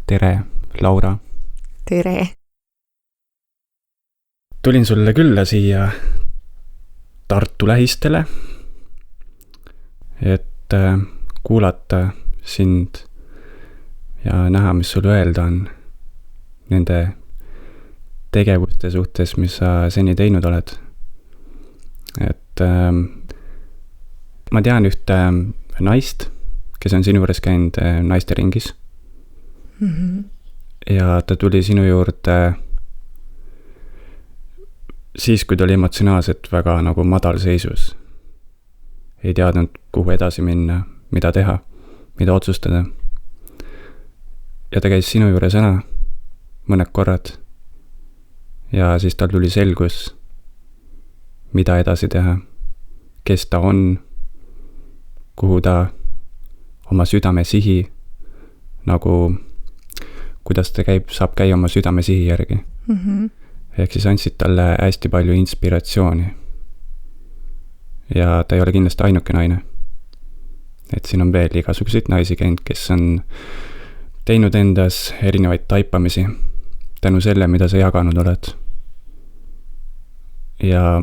tere, Laura. Tere. Tulin sulle külla siia Tartu lähistele, et kuulata sind ja näha, mis sul öelda on nende tegevuste suhtes, mis sa seni teinud oled. Et ma tean ühte naist, kes on sinu juures käinud naisteringis. Ja ta tuli sinu juurde siis, kui ta oli emotsionaalselt väga nagu madal seisus. Ei teadnud, kuhu edasi minna, mida teha, mida otsustada. Ja ta käis sinu juures ära mõned korrad. Ja siis tal tuli selgus, mida edasi teha, kes ta on, kuhu ta oma südame sihi, nagu kuidas ta saab käia oma südame sihi järgi. Ehk siis andsid talle hästi palju inspiratsiooni. Ja ta ei ole kindlasti ainuke naine. Et siin on veel igasuguseid naisi käinud, kes on teinud endas erinevaid taipamisi tänu selle, mida sa jaganud oled. Ja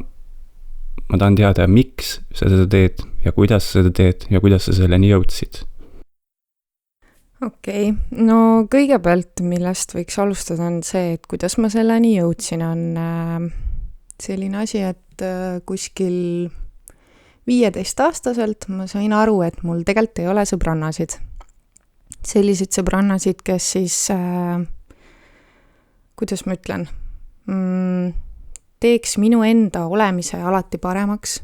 ma tahan teada, miks sa seda teed ja kuidas sa seda teed ja kuidas sa selleni jõudsid. Okei, no kõigepealt, millest võiks alustada, on see, et kuidas ma selleni jõudsin, on selline asi, et kuskil 15-aastaselt ma sain aru, et mul tegelikult ei ole sõbrannasid. Selliseid sõbrannasid, kes siis, kuidas ma ütlen, teeks minu enda olemise alati paremaks,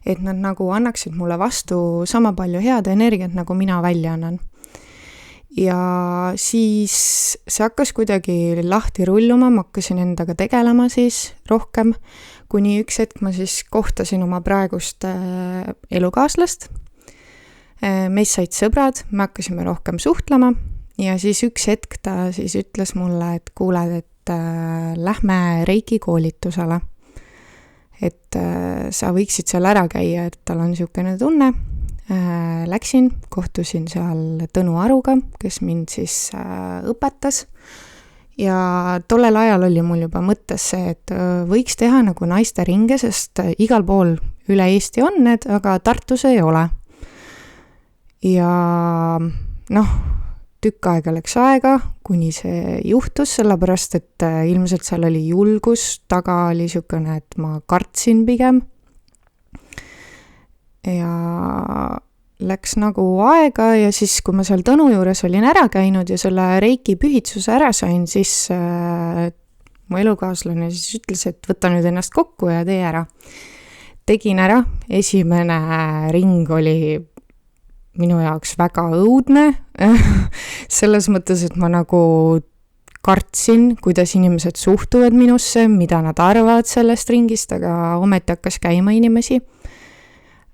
et nad nagu annaksid mulle vastu sama palju head energiat, nagu mina välja annan. Ja siis see hakkas kuidagi lahti rulluma, ma hakkasin endaga tegelema siis rohkem, kuni üks hetk ma siis kohtasin oma praegust elukaaslast. Meist said sõbrad, me hakkasime rohkem suhtlema ja siis üks hetk ta siis ütles mulle, et kuuled, et lähme Reiki koolitusele. Et sa võiksid seal ära käia, et tal on niisugune tunne. Läksin, kohtusin seal Tõnu Aruga, kes mind siis õpetas. Ja tollel ajal oli mul juba mõttes see, et võiks teha nagu naiste ringe, sest igal pool üle Eesti on need, aga Tartus ei ole. Ja tükk aega läks aega, kuni see juhtus, sellepärast, et ilmselt seal oli julgus, taga oli niisugune, et ma kartsin pigem. Ja läks nagu aega ja siis, kui ma seal Tõnu juures olin ära käinud ja selle Reiki pühitsuse ära sain, siis mu elukaaslane siis ütles, et võta nüüd ennast kokku ja tee ära. Tegin ära, esimene ring oli minu jaoks väga õudne, selles mõttes, et ma nagu kartsin, kuidas inimesed suhtuvad minusse, mida nad arvavad sellest ringist, aga ometi hakkas käima inimesi.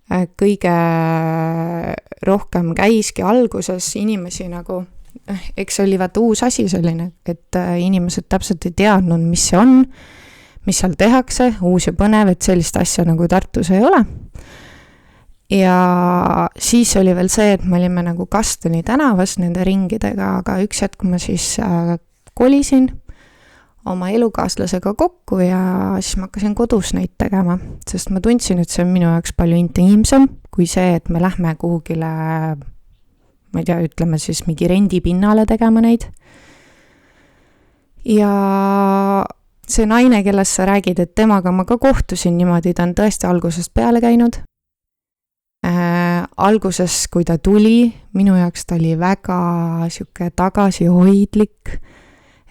Kõige rohkem käiski alguses inimesi nagu, eks oli vaata uus asi selline, et inimesed täpselt ei teadnud, mis see on, mis seal tehakse, uus ja põnev, et sellist asja nagu Tartus ei ole. Ja siis oli veel see, et me olime nagu Kastoni tänavas nende ringidega, aga üks hetk ma siis kolisin oma elukaaslasega kokku ja siis ma hakkasin kodus neid tegema, sest ma tundsin, et see on minu jaoks palju intiimsem kui see, et me lähme kuhugile, ma ei tea, ütleme siis mingi rendipinnale tegema neid. Ja see naine, kellest sa räägid, et temaga ma ka kohtusin niimoodi, ta on tõesti algusest peale käinud. Alguses, kui ta tuli, minu jaoks ta oli väga siuke tagasihoidlik,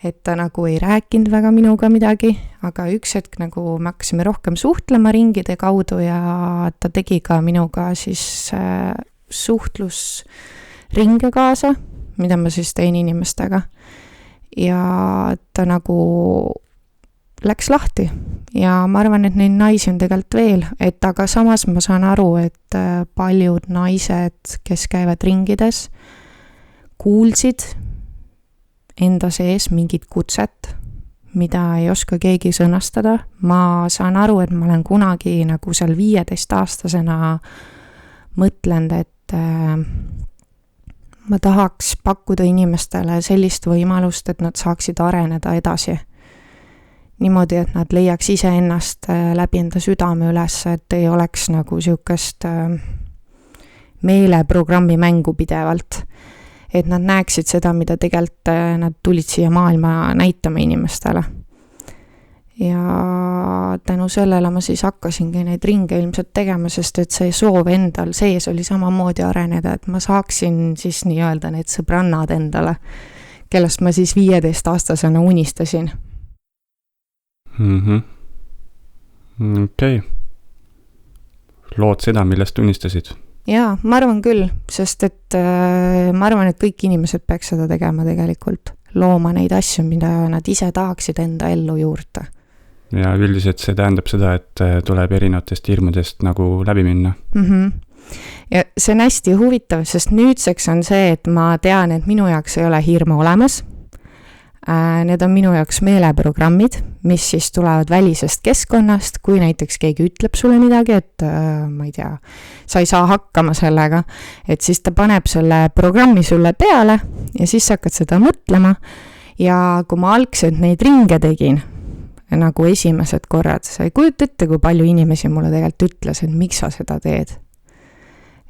et ta nagu ei rääkinud väga minuga midagi, aga üks hetk nagu me hakkasime rohkem suhtlema ringide kaudu ja ta tegi ka minuga siis suhtlusringe kaasa, mida ma siis tein inimestega. Ja ta nagu läks lahti ja ma arvan, et neid naisi on tegelikult veel, et aga samas ma saan aru, et paljud naised, kes käivad ringides, kuulsid enda sees mingit kutset, mida ei oska keegi sõnastada. Ma saan aru, et ma olen kunagi nagu seal 15-aastasena mõtlenud, et ma tahaks pakkuda inimestele sellist võimalust, et nad saaksid areneda edasi. Niimoodi, et nad leiaks iseennast läbi enda südame üles, et ei oleks nagu niisugust meeleprogrammi mängu pidevalt. Et nad näeksid seda, mida tegelikult nad tulid siia maailma näitama inimestele. Ja tänu sellele ma siis hakkasingi neid ringe ilmselt tegema, sest et see soov endal sees oli samamoodi areneda, et ma saaksin siis nii-öelda need sõbrannad endale, kellest ma siis 15-aastasena unistasin. Okei. Lood seda, millest unistasid? Jaa, ma arvan küll, sest et ma arvan, et kõik inimesed peaks seda tegema tegelikult. Looma neid asju, mida nad ise tahaksid enda ellu juurde. Ja üldiselt see tähendab seda, et tuleb erinevatest hirmudest nagu läbi minna. Ja see on hästi huvitav, sest nüüdseks on see, et ma tean, et minu jaoks ei ole hirmu olemas. Need on minu jaoks meeleprogrammid, mis siis tulevad välisest keskkonnast, kui näiteks keegi ütleb sulle midagi, et ma ei tea, sa ei saa hakkama sellega, et siis ta paneb selle programmi sulle peale ja siis hakkad seda mõtlema. Ja kui ma algselt neid ringe tegin, nagu esimesed korrad, sa ei kujuta ette, kui palju inimesi mulle tegelikult ütles, et miks sa seda teed.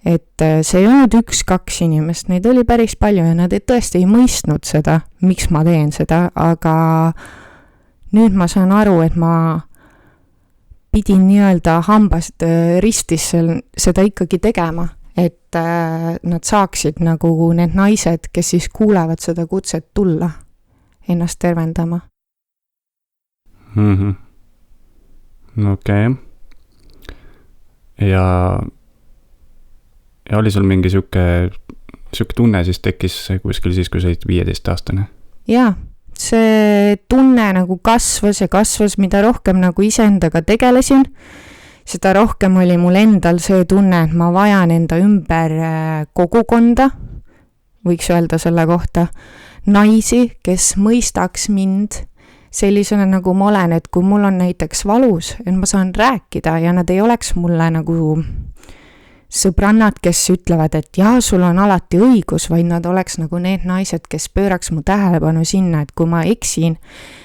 Et see ei olnud 1-2 inimest, neid oli päris palju ja nad tõesti ei mõistnud seda, miks ma teen seda, aga nüüd ma saan aru, et ma pidin nii-öelda hambast ristis seda ikkagi tegema, et nad saaksid nagu need naised, kes siis kuulevad seda kutset tulla ennast tervendama. Okei. Ja oli sul mingi siuke tunne siis tekkis kuskil siis, kui sa olid 15-aastane? Jaa, see tunne nagu kasvas ja kasvas, mida rohkem nagu iseendaga tegelesin, seda rohkem oli mul endal see tunne, et ma vajan enda ümber kogukonda, võiks öelda selle kohta, naisi, kes mõistaks mind sellisena nagu ma olen, et kui mul on näiteks valus, et ma saan rääkida ja nad ei oleks mulle nagu sõbrannad, kes ütlevad, et jaa, sul on alati õigus, vaid nad oleks nagu need naised, kes pööraks mu tähelepanu sinna, et kui ma eksin,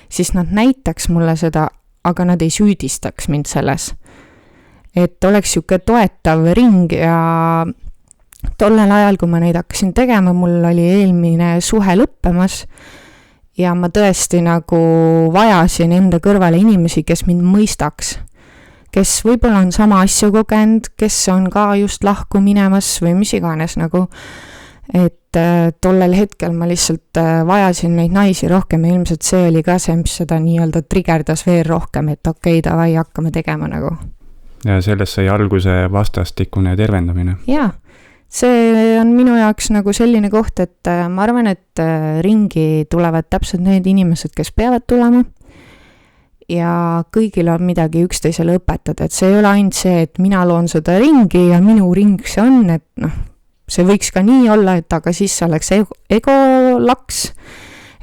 siis nad näitaks mulle seda, aga nad ei süüdistaks mind selles. Et oleks siuke toetav ring ja tollel ajal, kui ma neid hakkasin tegema, mul oli eelmine suhe lõppemas ja ma tõesti nagu vajasin enda kõrvale inimesi, kes mind mõistaks, kes võib-olla on sama asju kogenud, kes on ka just lahku minemas või mis iganes nagu, et tollel hetkel ma lihtsalt vajasin neid naisi rohkem ja ilmselt see oli ka see, mis seda nii-öelda trigerdas veel rohkem, et okei, davai, hakkame tegema nagu. Ja sellest sai alguse vastastikune tervendamine. Jaa. See on minu jaoks nagu selline koht, et ma arvan, et ringi tulevad täpselt need inimesed, kes peavad tulema ja kõigil on midagi üksteisele õpetada, et see ei ole ainult see, et mina loon seda ringi ja minu ring see on, et see võiks ka nii olla, et aga siis oleks egolaks,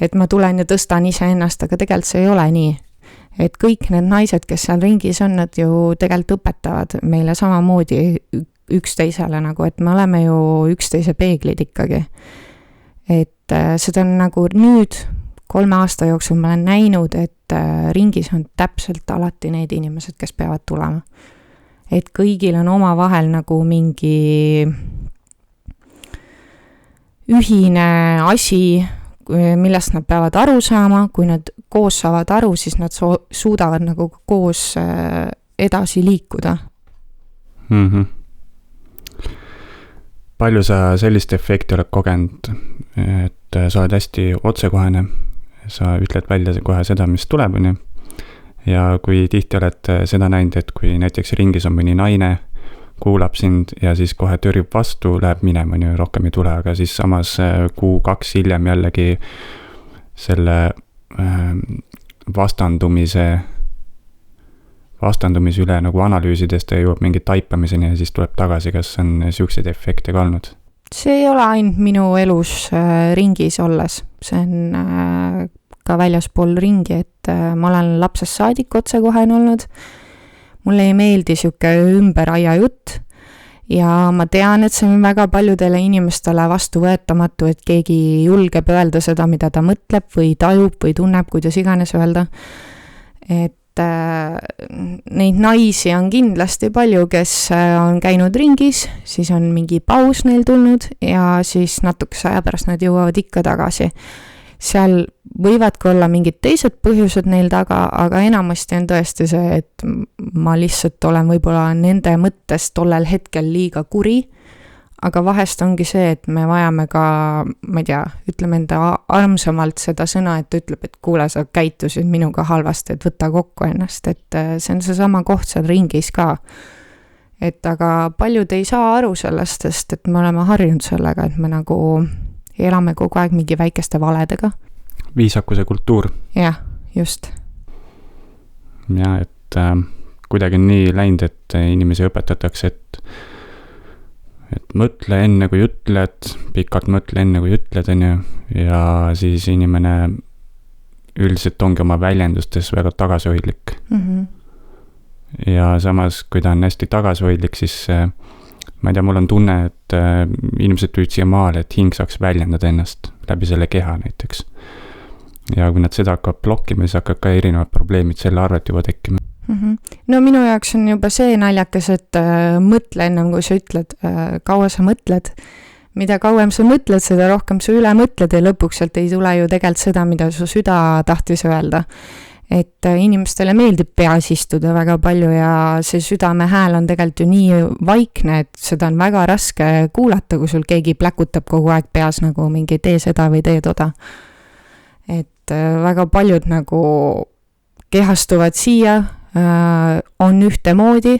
et ma tulen ja tõstan ise ennast, aga tegelikult see ei ole nii. Et kõik need naised, kes seal ringis on, nad ju tegelikult õpetavad meile samamoodi üksteisele nagu, et me oleme ju üksteise peeglid ikkagi. Et seda on nagu nüüd 3 aasta jooksul ma olen näinud, et ringis on täpselt alati need inimesed, kes peavad tulema. Et kõigil on oma vahel nagu mingi ühine asi, millest nad peavad aru saama, kui nad koos saavad aru, siis nad suudavad nagu koos edasi liikuda. Palju sa sellist efekti oled kogenud, et sa oled hästi otsekohene, sa ütled välja kohe seda, mis tuleb, ja kui tihti oled seda näinud, et kui näiteks ringis on mõni naine, kuulab sind ja siis kohe tõrjub vastu, läheb minema, rohkem ei tule, aga siis samas 1-2 hiljem jällegi selle vastandumise üle nagu analüüsidest ja jõuab mingi taipamiseni ja siis tuleb tagasi, kas on siukseid efekte ka olnud? See ei ole ainult minu elus ringis olles, see on ka väljaspool ringi, et ma olen lapsest saadik otsekohen olnud, mulle ei meeldi siuke ümberaia jutt ja ma tean, et see on väga paljudele inimestele vastuvõetamatu, et keegi julgeb öelda seda, mida ta mõtleb või tajub või tunneb, kuidas iganes öelda. Et neid naisi on kindlasti palju, kes on käinud ringis, siis on mingi paus neil tulnud ja siis natukese aja pärast nad jõuavad ikka tagasi. Seal võivad ka olla mingid teised põhjused neil taga, aga enamasti on tõesti see, et ma lihtsalt olen võib-olla nende mõttes tollel hetkel liiga kuri, aga vahest ongi see, et me vajame ka, ma ei tea, ütleme enda armsamalt seda sõna, et ta ütleb, et kuule, sa käitusid minuga halvasti, et võta kokku ennast, et see on see sama koht seal ringis ka. Et aga paljud ei saa aru sellest, sest et me oleme harjunud sellega, et me nagu elame kogu aeg mingi väikeste valedega. Viisakuse kultuur. Jah, just. Ja, et kuidagi on nii läinud, et inimesi õpetatakse, et mõtle enne kui ütled, pikalt mõtle enne kui ütled, ja siis inimene üldiselt ongi oma väljendustes väga tagasihoidlik. Ja samas, kui ta on hästi tagasihoidlik, siis ma ei tea, mul on tunne, et inimesed püüd siia maale, et hing saaks väljendada ennast läbi selle keha näiteks. Ja kui nad seda hakkavad blokkima, siis hakkavad ka erinevad probleemid selle arvet juba tekkima. No minu jaoks on juba see naljakas, et mõtle ennem, kui sa ütled, kaua sa mõtled. Mida kauem sa mõtled, seda rohkem sa üle mõtled ja lõpuks sealt ei tule ju tegelikult seda, mida su süda tahtis öelda. Et inimestele meeldib peas istuda väga palju ja see südame hääl on tegelikult ju nii vaikne, et seda on väga raske kuulata, kui sul keegi pläkutab kogu aeg peas nagu mingi tee seda või tee toda. Et väga paljud nagu kehastuvad siia, on ühtemoodi,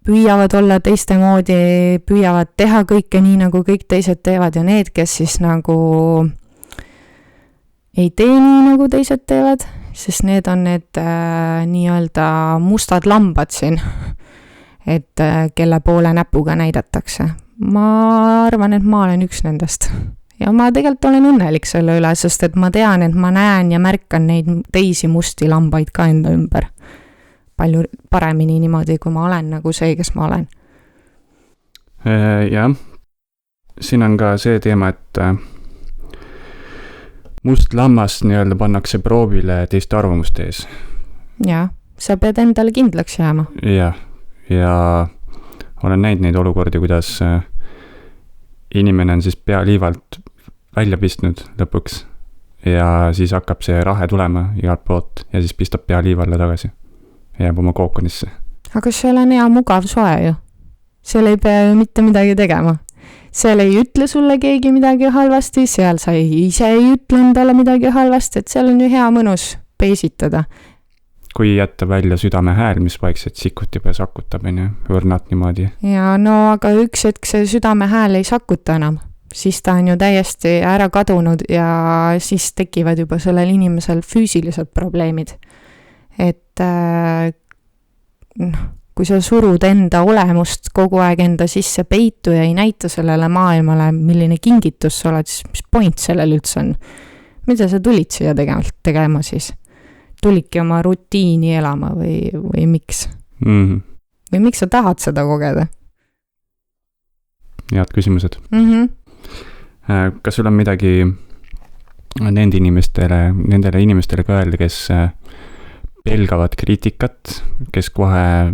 püüavad olla teiste moodi, püüavad teha kõike nii, nagu kõik teised teevad ja need, kes siis nagu ei tee nii, nagu teised teevad, sest need on need nii-öelda mustad lambad siin, et kelle poole näpuga näidatakse. Ma arvan, et ma olen üks nendest. Ja ma tegelikult olen õnnelik selle üle, sest et ma tean, et ma näen ja märkan neid teisi musti lambaid ka enda ümber. Palju paremini niimoodi, kui ma olen nagu see, kes ma olen. Jah, siin on ka see teema, et must lammas nii-öelda pannakse proovile teiste arvamuste ees. Jah, sa pead endale kindlaks jääma. Jah, ja olen näinud neid olukordi, kuidas inimene on siis pealiivalt välja pistnud lõpuks ja siis hakkab see rahe tulema igalt poolt ja siis pistab pealiivalle tagasi. Jääb oma kookonisse. Aga seal on hea mugav soe ju. Seal ei pea ju mitte midagi tegema. Seal ei ütle sulle keegi midagi halvasti, seal sa ise ei ütle endale midagi halvasti, et seal on ju hea mõnus peesitada. Kui jätta välja südame hääl, mis vaikselt sikutib ja sakutab, õrnat niimoodi. Ja no aga üks hetk see südame hääl ei sakuta enam. Siis ta on ju täiesti ära kadunud ja siis tekivad juba sellel inimesel füüsilised probleemid. Et kui sa surud enda olemust kogu aeg enda sisse peitu ja ei näita sellele maailmale, milline kingitus sa oled, siis mis point sellel üldse on? Mida sa tulid siia tegema siis? Tulidki oma rutiini elama või miks? Või miks sa tahad seda kogeda? Head küsimused. Kas sul on midagi nendele inimestele ka öelda, kes pelgavad kriitikat, kes kohe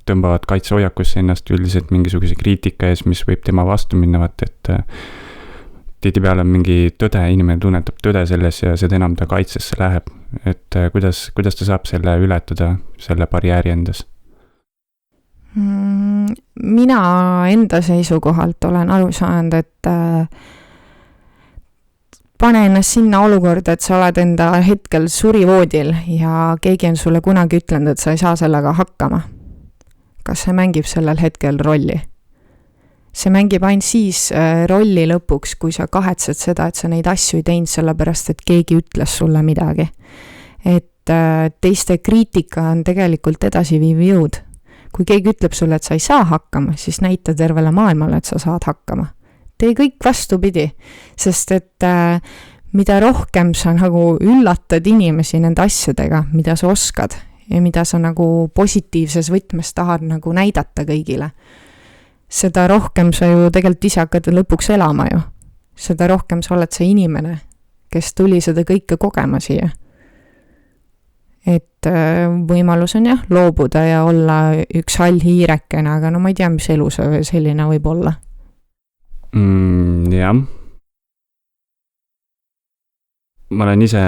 tõmbavad kaitsehoiakusse ennast üldiselt mingisuguse kriitika ees, mis võib tema vastu minnavat, et tihtipeale on mingi tõde, inimene tunnetab tõde selles ja seda enam ta kaitsesse läheb. Et kuidas ta saab selle ületada, selle barjääri endas? Mina enda seisukohalt olen aru saanud, et pane ennast sinna olukorda, et sa oled enda hetkel surivoodil ja keegi on sulle kunagi ütlenud, et sa ei saa sellega hakkama. Kas see mängib sellel hetkel rolli? See mängib ainult siis rolli lõpuks, kui sa kahetsed seda, et sa neid asju ei teinud sellepärast, et keegi ütles sulle midagi. Et teiste kriitika on tegelikult edasiviiv jõud. Kui keegi ütleb sulle, et sa ei saa hakkama, siis näita tervele maailmale, et sa saad hakkama. Tee kõik vastupidi, sest et mida rohkem sa nagu üllatad inimesi nende asjadega, mida sa oskad ja mida sa nagu positiivses võtmes tahad nagu näidata kõigile, seda rohkem sa ju tegelikult ise hakkad lõpuks elama ju. Seda rohkem sa oled see inimene, kes tuli seda kõike kogema siia. Et võimalus on jah, loobuda ja olla üks hall hiirekene, aga no ma ei tea, mis elu see selline võib olla. Jah. Ma olen ise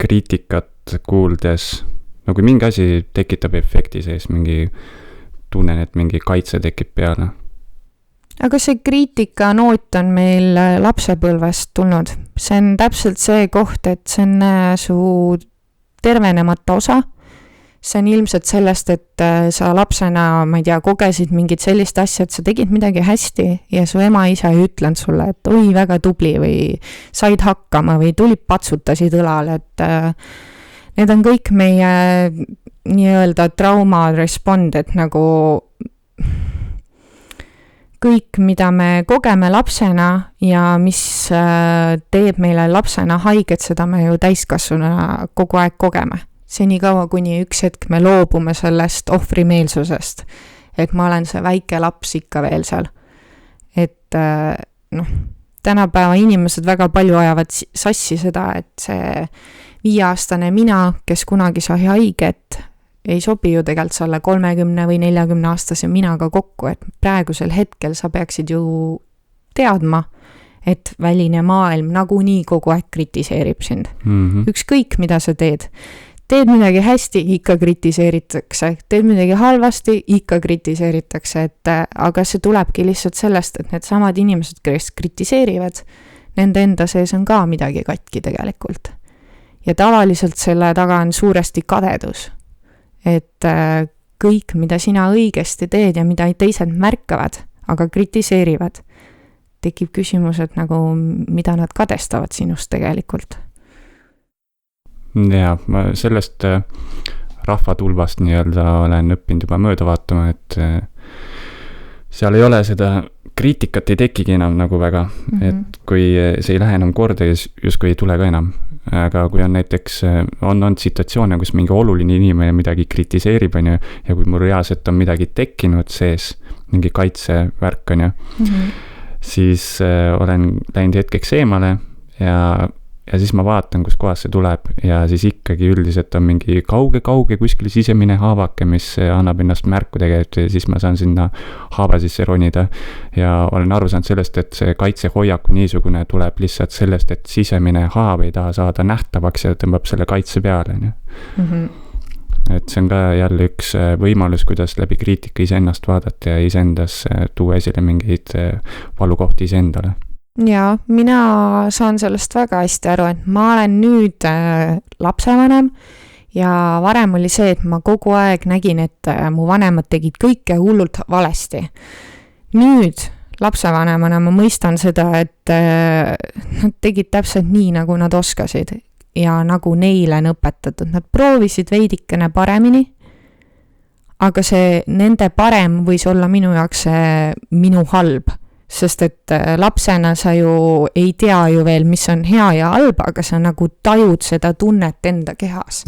kriitikat kuuldes, kui mingi asi tekitab efekti sees, mingi tunnen, et mingi kaitse tekib peale. Aga see kriitika noot on meil lapsepõlvest tulnud. See on täpselt see koht, et see on su tervenemata osa. See on ilmselt sellest, et sa lapsena, ma ei tea, kogesid mingit sellist asja, et sa tegid midagi hästi ja su ema isa ei ütlenud sulle, et oi, väga tubli või said hakkama või tulid patsutasid õlale, et need on kõik meie nii-öelda trauma respond, et nagu kõik, mida me kogeme lapsena ja mis teeb meile lapsena haiget, seda me ju täiskasvanuna kogu aeg kogeme. See nii kaua, kuni üks hetk me loobume sellest ohvrimeelsusest, et ma olen see väike laps ikka veel seal. Et tänapäeva inimesed väga palju ajavad sassi seda, et see 5-aastane mina, kes kunagi sai haiget, ei sobi ju tegelikult selle 30 või 40 aastase minaga kokku, et praegusel hetkel sa peaksid ju teadma, et väline maailm nagunii kogu aeg kritiseerib sind. Ükskõik, mida sa teed. Teed midagi hästi, ikka kritiseeritakse. Teed midagi halvasti, ikka kritiseeritakse. Aga see tulebki lihtsalt sellest, et need samad inimesed, kes kritiseerivad, nende enda sees on ka midagi katki tegelikult. Ja tavaliselt selle taga on suuresti kadedus. Et kõik, mida sina õigesti teed ja mida teised märkavad, aga kritiseerivad, tekib küsimus, et nagu, mida nad kadestavad sinust tegelikult. Ja, ma sellest rahvatulvast nii-öelda olen õppinud juba mööda vaatama, et seal ei ole seda kriitikat ei tekigi enam nagu väga, et kui see ei lähe enam korda ja justkui ei tule ka enam. Aga kui on näiteks, on situatsioone, kus mingi oluline inimene midagi kritiseerib, on ju, ja kui mul reaalselt on midagi tekkinud sees, mingi kaitsevärk, on ju, siis olen läinud hetkeks eemale ja siis ma vaatan, kus kohas see tuleb ja siis ikkagi üldiselt on mingi kauge kuskil sisemine haavake, mis annab ennast märku tegelikult ja siis ma saan sinna haava sisse ronida ja olen aru saanud sellest, et see kaitsehoiak niisugune tuleb lihtsalt sellest, et sisemine haav ei taha saada nähtavaks ja tõmbab selle kaitse peale. Et see on ka jälle üks võimalus, kuidas läbi kriitika iseennast vaadata ja iseendas tuua esile mingeid valukohti iseendale. Ja, mina saan sellest väga hästi aru, et ma olen nüüd lapsevanem ja varem oli see, et ma kogu aeg nägin, et mu vanemad tegid kõike hullult valesti. Nüüd lapsevanemana ma mõistan seda, et nad tegid täpselt nii, nagu nad oskasid ja nagu neile on õpetatud. Nad proovisid veidikene paremini, aga see nende parem võis olla minu jaoks minu halb. Sest et lapsena sa ju ei tea ju veel, mis on hea ja halb, aga sa nagu tajud seda tunnet enda kehas.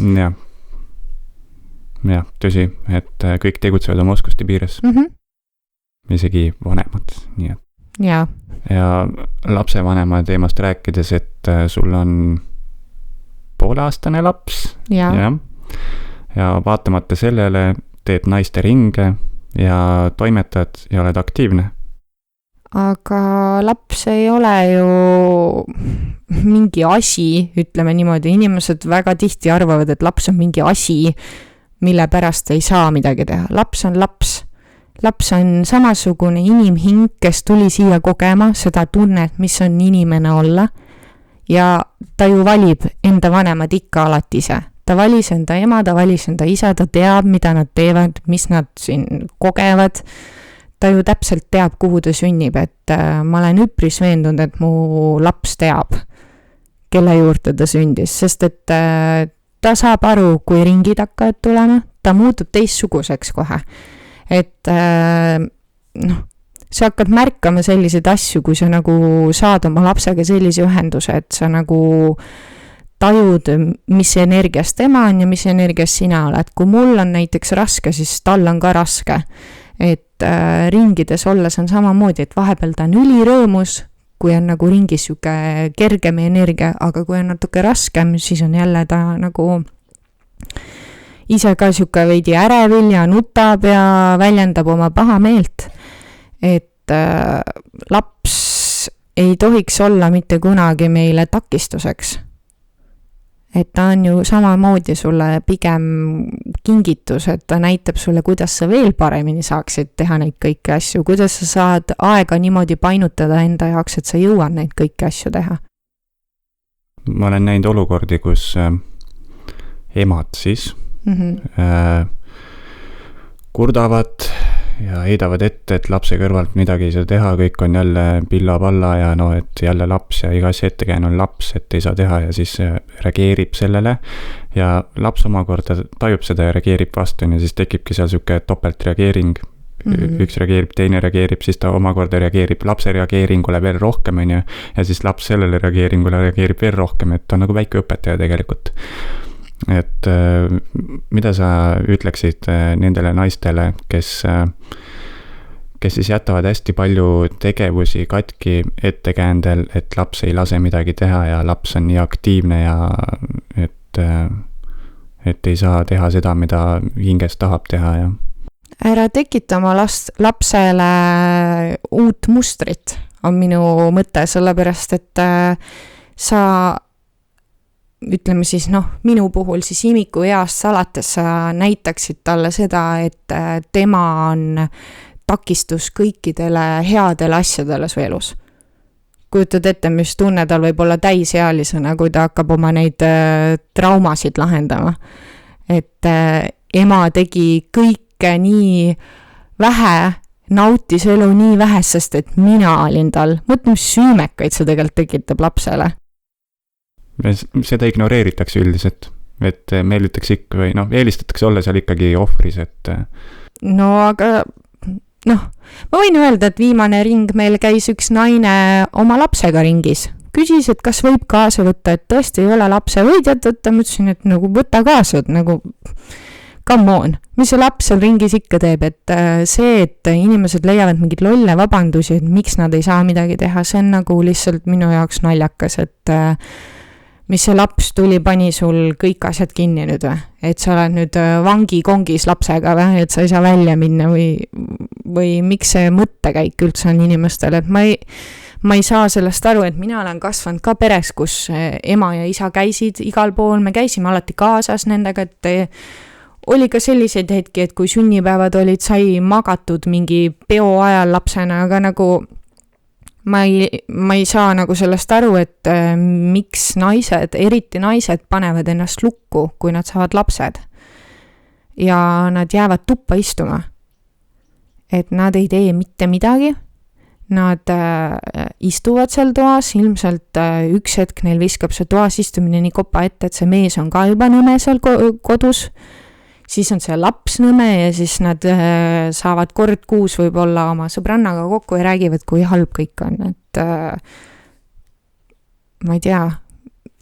Ja, tõsi, et kõik tegutsevad oma oskuste piires. Isegi vanemad, nii et. Ja lapsevanema teemast rääkides, et sul on pooleaastane laps. Ja vaatamata sellele teed naiste ringe ja toimetad ja oled aktiivne. Aga laps ei ole ju mingi asi, ütleme niimoodi, inimesed väga tihti arvavad, et laps on mingi asi, mille pärast ei saa midagi teha. Laps on laps. Laps on samasugune inimhing, kes tuli siia kogema seda tunnet, mis on inimene olla ja ta ju valib enda vanemad ikka alati ise. Ta valis enda ema, ta valis enda isa, ta teab, mida nad teevad, mis nad siin kogevad. Ta ju täpselt teab, kuhu ta sünnib, et ma olen üpris veendunud, et mu laps teab, kelle juurde ta sündis, sest et ta saab aru, kui ringid hakkavad tulema, ta muutub teistsuguseks kohe. Et sa hakkad märkama selliseid asju, kui sa nagu saad oma lapsega sellise ühenduse, et sa nagu tajud, mis energias tema on ja mis energias sina oled. Kui mul on näiteks raske, siis tal on ka raske. Et ringides olles on samamoodi, et vahepeal ta on ülirõõmus, kui on nagu ringis siuke kergem energia, aga kui on natuke raskem, siis on jälle ta nagu ise ka siuke veidi ärevil ja nutab ja väljendab oma pahameelt. Et laps ei tohiks olla mitte kunagi meile takistuseks. Et ta on ju samamoodi sulle pigem kingitus, et ta näitab sulle, kuidas sa veel paremini saaksid teha neid kõiki asju, kuidas sa saad aega niimoodi painutada enda jaoks, et sa jõuad neid kõiki asju teha. Ma olen näinud olukordi, kus emad siis kurdavad ja heidavad ette, et lapse kõrvalt midagi ei saa teha, kõik on jälle pilla-palla ja no, et jälle laps ja iga asja ettekääne on laps, et ei saa teha ja siis reageerib sellele ja laps omakorda tajub seda ja reageerib vastu ja siis tekibki seal siuke topeltreageering. Üks reageerib, teine reageerib, siis ta omakorda reageerib lapse reageeringule veel rohkem ja siis laps sellele reageeringule reageerib veel rohkem, et ta on nagu väike õpetaja tegelikult. Et mida sa ütleksid nendele naistele, kes siis jätavad hästi palju tegevusi katki ettekäändel, et laps ei lase midagi teha ja laps on nii aktiivne ja et ei saa teha seda, mida hinges tahab teha ja ära tekita oma lapsele uut mustrit, on minu mõte, sellepärast, et sa ütleme siis minu puhul siis imiku east alates sa näitaksid talle seda, et tema on takistus kõikidele headele asjadele su elus. Kujutad ette, mis tunne tal võib olla täisealisena, kui ta hakkab oma neid traumasid lahendama. Et ema tegi kõike nii vähe, nautis elu nii vähe, sest et mina olin tal. Mõtle, mis süümekaid see tegelikult tekitab lapsele. Seda ignoreeritakse üldiselt, et meelditakse ikka või eelistatakse olla seal ikkagi ohvris, et no aga ma võin öelda, et viimane ring meil käis üks naine oma lapsega ringis. Küsis, et kas võib kaasa võtta, et tõesti ei ole lapse võidjat võtta, ma ütlesin, et nagu võta kaasa, et nagu come on, mis see laps seal ringis ikka teeb, et see, et inimesed leiavad mingid lolle vabandusi, et miks nad ei saa midagi teha, see on nagu lihtsalt minu jaoks naljakas, et mis see laps tuli, pani sul kõik asjad kinni nüüd või? Et sa oled nüüd vangikongis lapsega või? Et sa ei saa välja minna või miks see mõttekäik üldse on inimestel, et ma ei saa sellest aru, et mina olen kasvanud ka peres, kus ema ja isa käisid igal pool, me käisime alati kaasas nendega, et oli ka selliseid hetki, et kui sünnipäevad olid, sai magatud mingi peo ajal lapsena, aga nagu ma ei saa nagu sellest aru, et miks naised, eriti naised panevad ennast lukku, kui nad saavad lapsed. Ja nad jäävad tuppa istuma. Et nad ei tee mitte midagi. Nad istuvad seal toas, ilmselt üks hetk neil viskab see toas istumine nii kopa ette, et see mees on ka juba nõme seal kodus. Siis on see laps nõme ja siis nad saavad kord kuus võib-olla oma sõbrannaga kokku ja räägivad, kui halb kõik on. Et ma ei tea,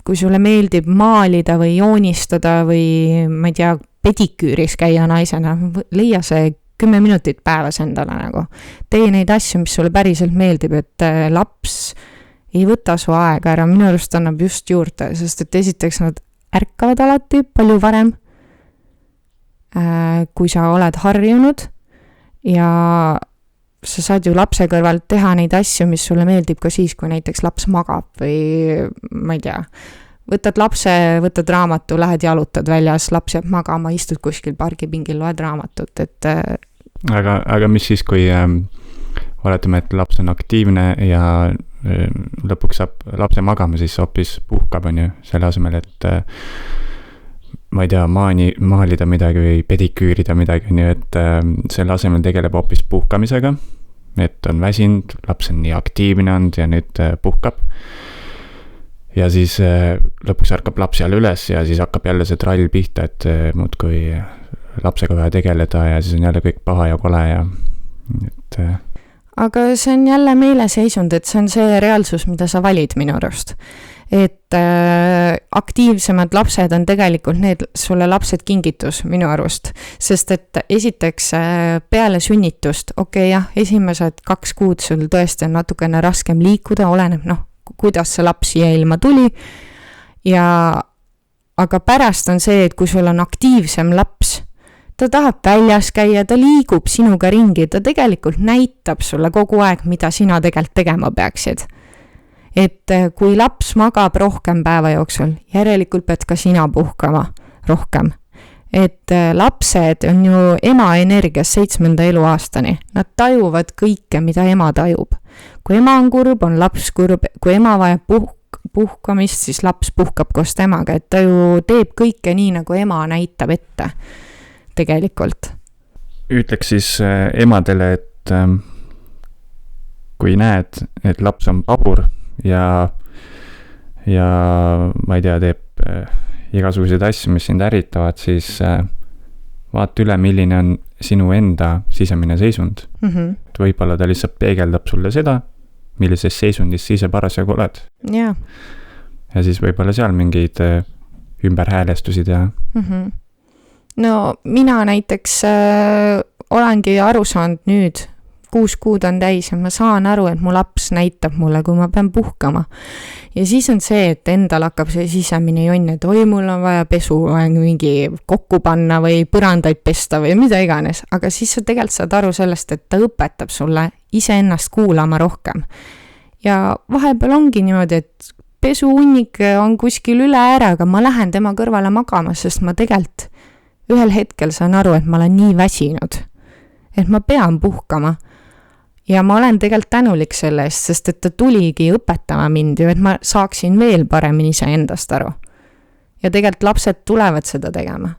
kui sulle meeldib maalida või joonistada või ma ei tea, pediküüris käia naisena, leia see 10 minutit päevas endale nagu. Tee neid asju, mis sulle päriselt meeldib, et laps ei võta su aega ära, minu arust annab just juurde, sest et esiteks nad ärkavad alati palju varem, kui sa oled harjunud ja sa saad ju lapse kõrvalt teha neid asju, mis sulle meeldib ka siis, kui näiteks laps magab või ma ei tea, võtad lapse, võtad raamatu, lähed jalutad väljas, laps jääb magama, istud kuskil pargipingil, loed raamatut, et aga mis siis, kui oletame, et laps on aktiivne ja lõpuks saab lapse magama, siis hoopis puhkab, on ju, selle asemel, et ma ei tea, maalida midagi või pediküürida midagi, nii et selle asemel tegeleb hoopis puhkamisega, et on väsinud, laps on nii aktiivne olnud ja nüüd puhkab. Ja siis lõpuks ärkab laps jälle üles ja siis hakkab jälle see trall pihta, et muudkui lapsega vaja tegeleda ja siis on jälle kõik paha ja kole ja et aga see on jälle meeleseisund, et see on see reaalsus, mida sa valid minu arust. et aktiivsemad lapsed on tegelikult need sulle lapsed kingitus minu arust, sest et esiteks peale sünnitust, jah, esimesed 2 kuud sul tõesti on natukene raskem liikuda, oleneb kuidas see laps siia ilma tuli aga pärast on see, et kui sul on aktiivsem laps, ta tahab väljas käia, ta liigub sinuga ringi, ta tegelikult näitab sulle kogu aeg, mida sina tegelikult tegema peaksid. Et kui laps magab rohkem päeva jooksul, järelikult pead ka sina puhkama rohkem. Et lapsed on ju ema energias 7. eluaastani. Nad tajuvad kõike, mida ema tajub. Kui ema on kurb, on laps kurb. Kui ema vajab puhkamist, siis laps puhkab koos temaga. Et ta ju teeb kõike nii, nagu ema näitab ette. Tegelikult. Ütleks siis emadele, et kui näed, et laps on pabur ja ma ei tea, teeb igasuguseid asju, mis sind ärritavad, siis vaata üle, milline on sinu enda sisemine seisund. Et võib-olla ta lihtsalt peegeldab sulle seda, millises seisundis sa ise parasjagu oled. Ja siis võib-olla seal mingeid ümberhäälestusi teha. No mina näiteks olengi aru saanud nüüd, 6 kuud on täis ja ma saan aru, et mu laps näitab mulle, kui ma pean puhkama. Ja siis on see, et endal hakkab see sisemine jonn, et oi, mul on vaja pesu mingi kokku panna või põrandaid pesta või mida iganes. Aga siis sa tegelikult saad aru sellest, et ta õpetab sulle iseennast kuulama rohkem. Ja vahepeal ongi niimoodi, et pesuunnik on kuskil üle ära, aga ma lähen tema kõrvale magama, sest ma tegelikult ühel hetkel saan aru, et ma olen nii väsinud, et ma pean puhkama. Ja ma olen tegelikult tänulik selle eest, sest et ta tuligi õpetama mind ju, et ma saaksin veel paremini ise endast aru. Ja tegelikult lapsed tulevad seda tegema.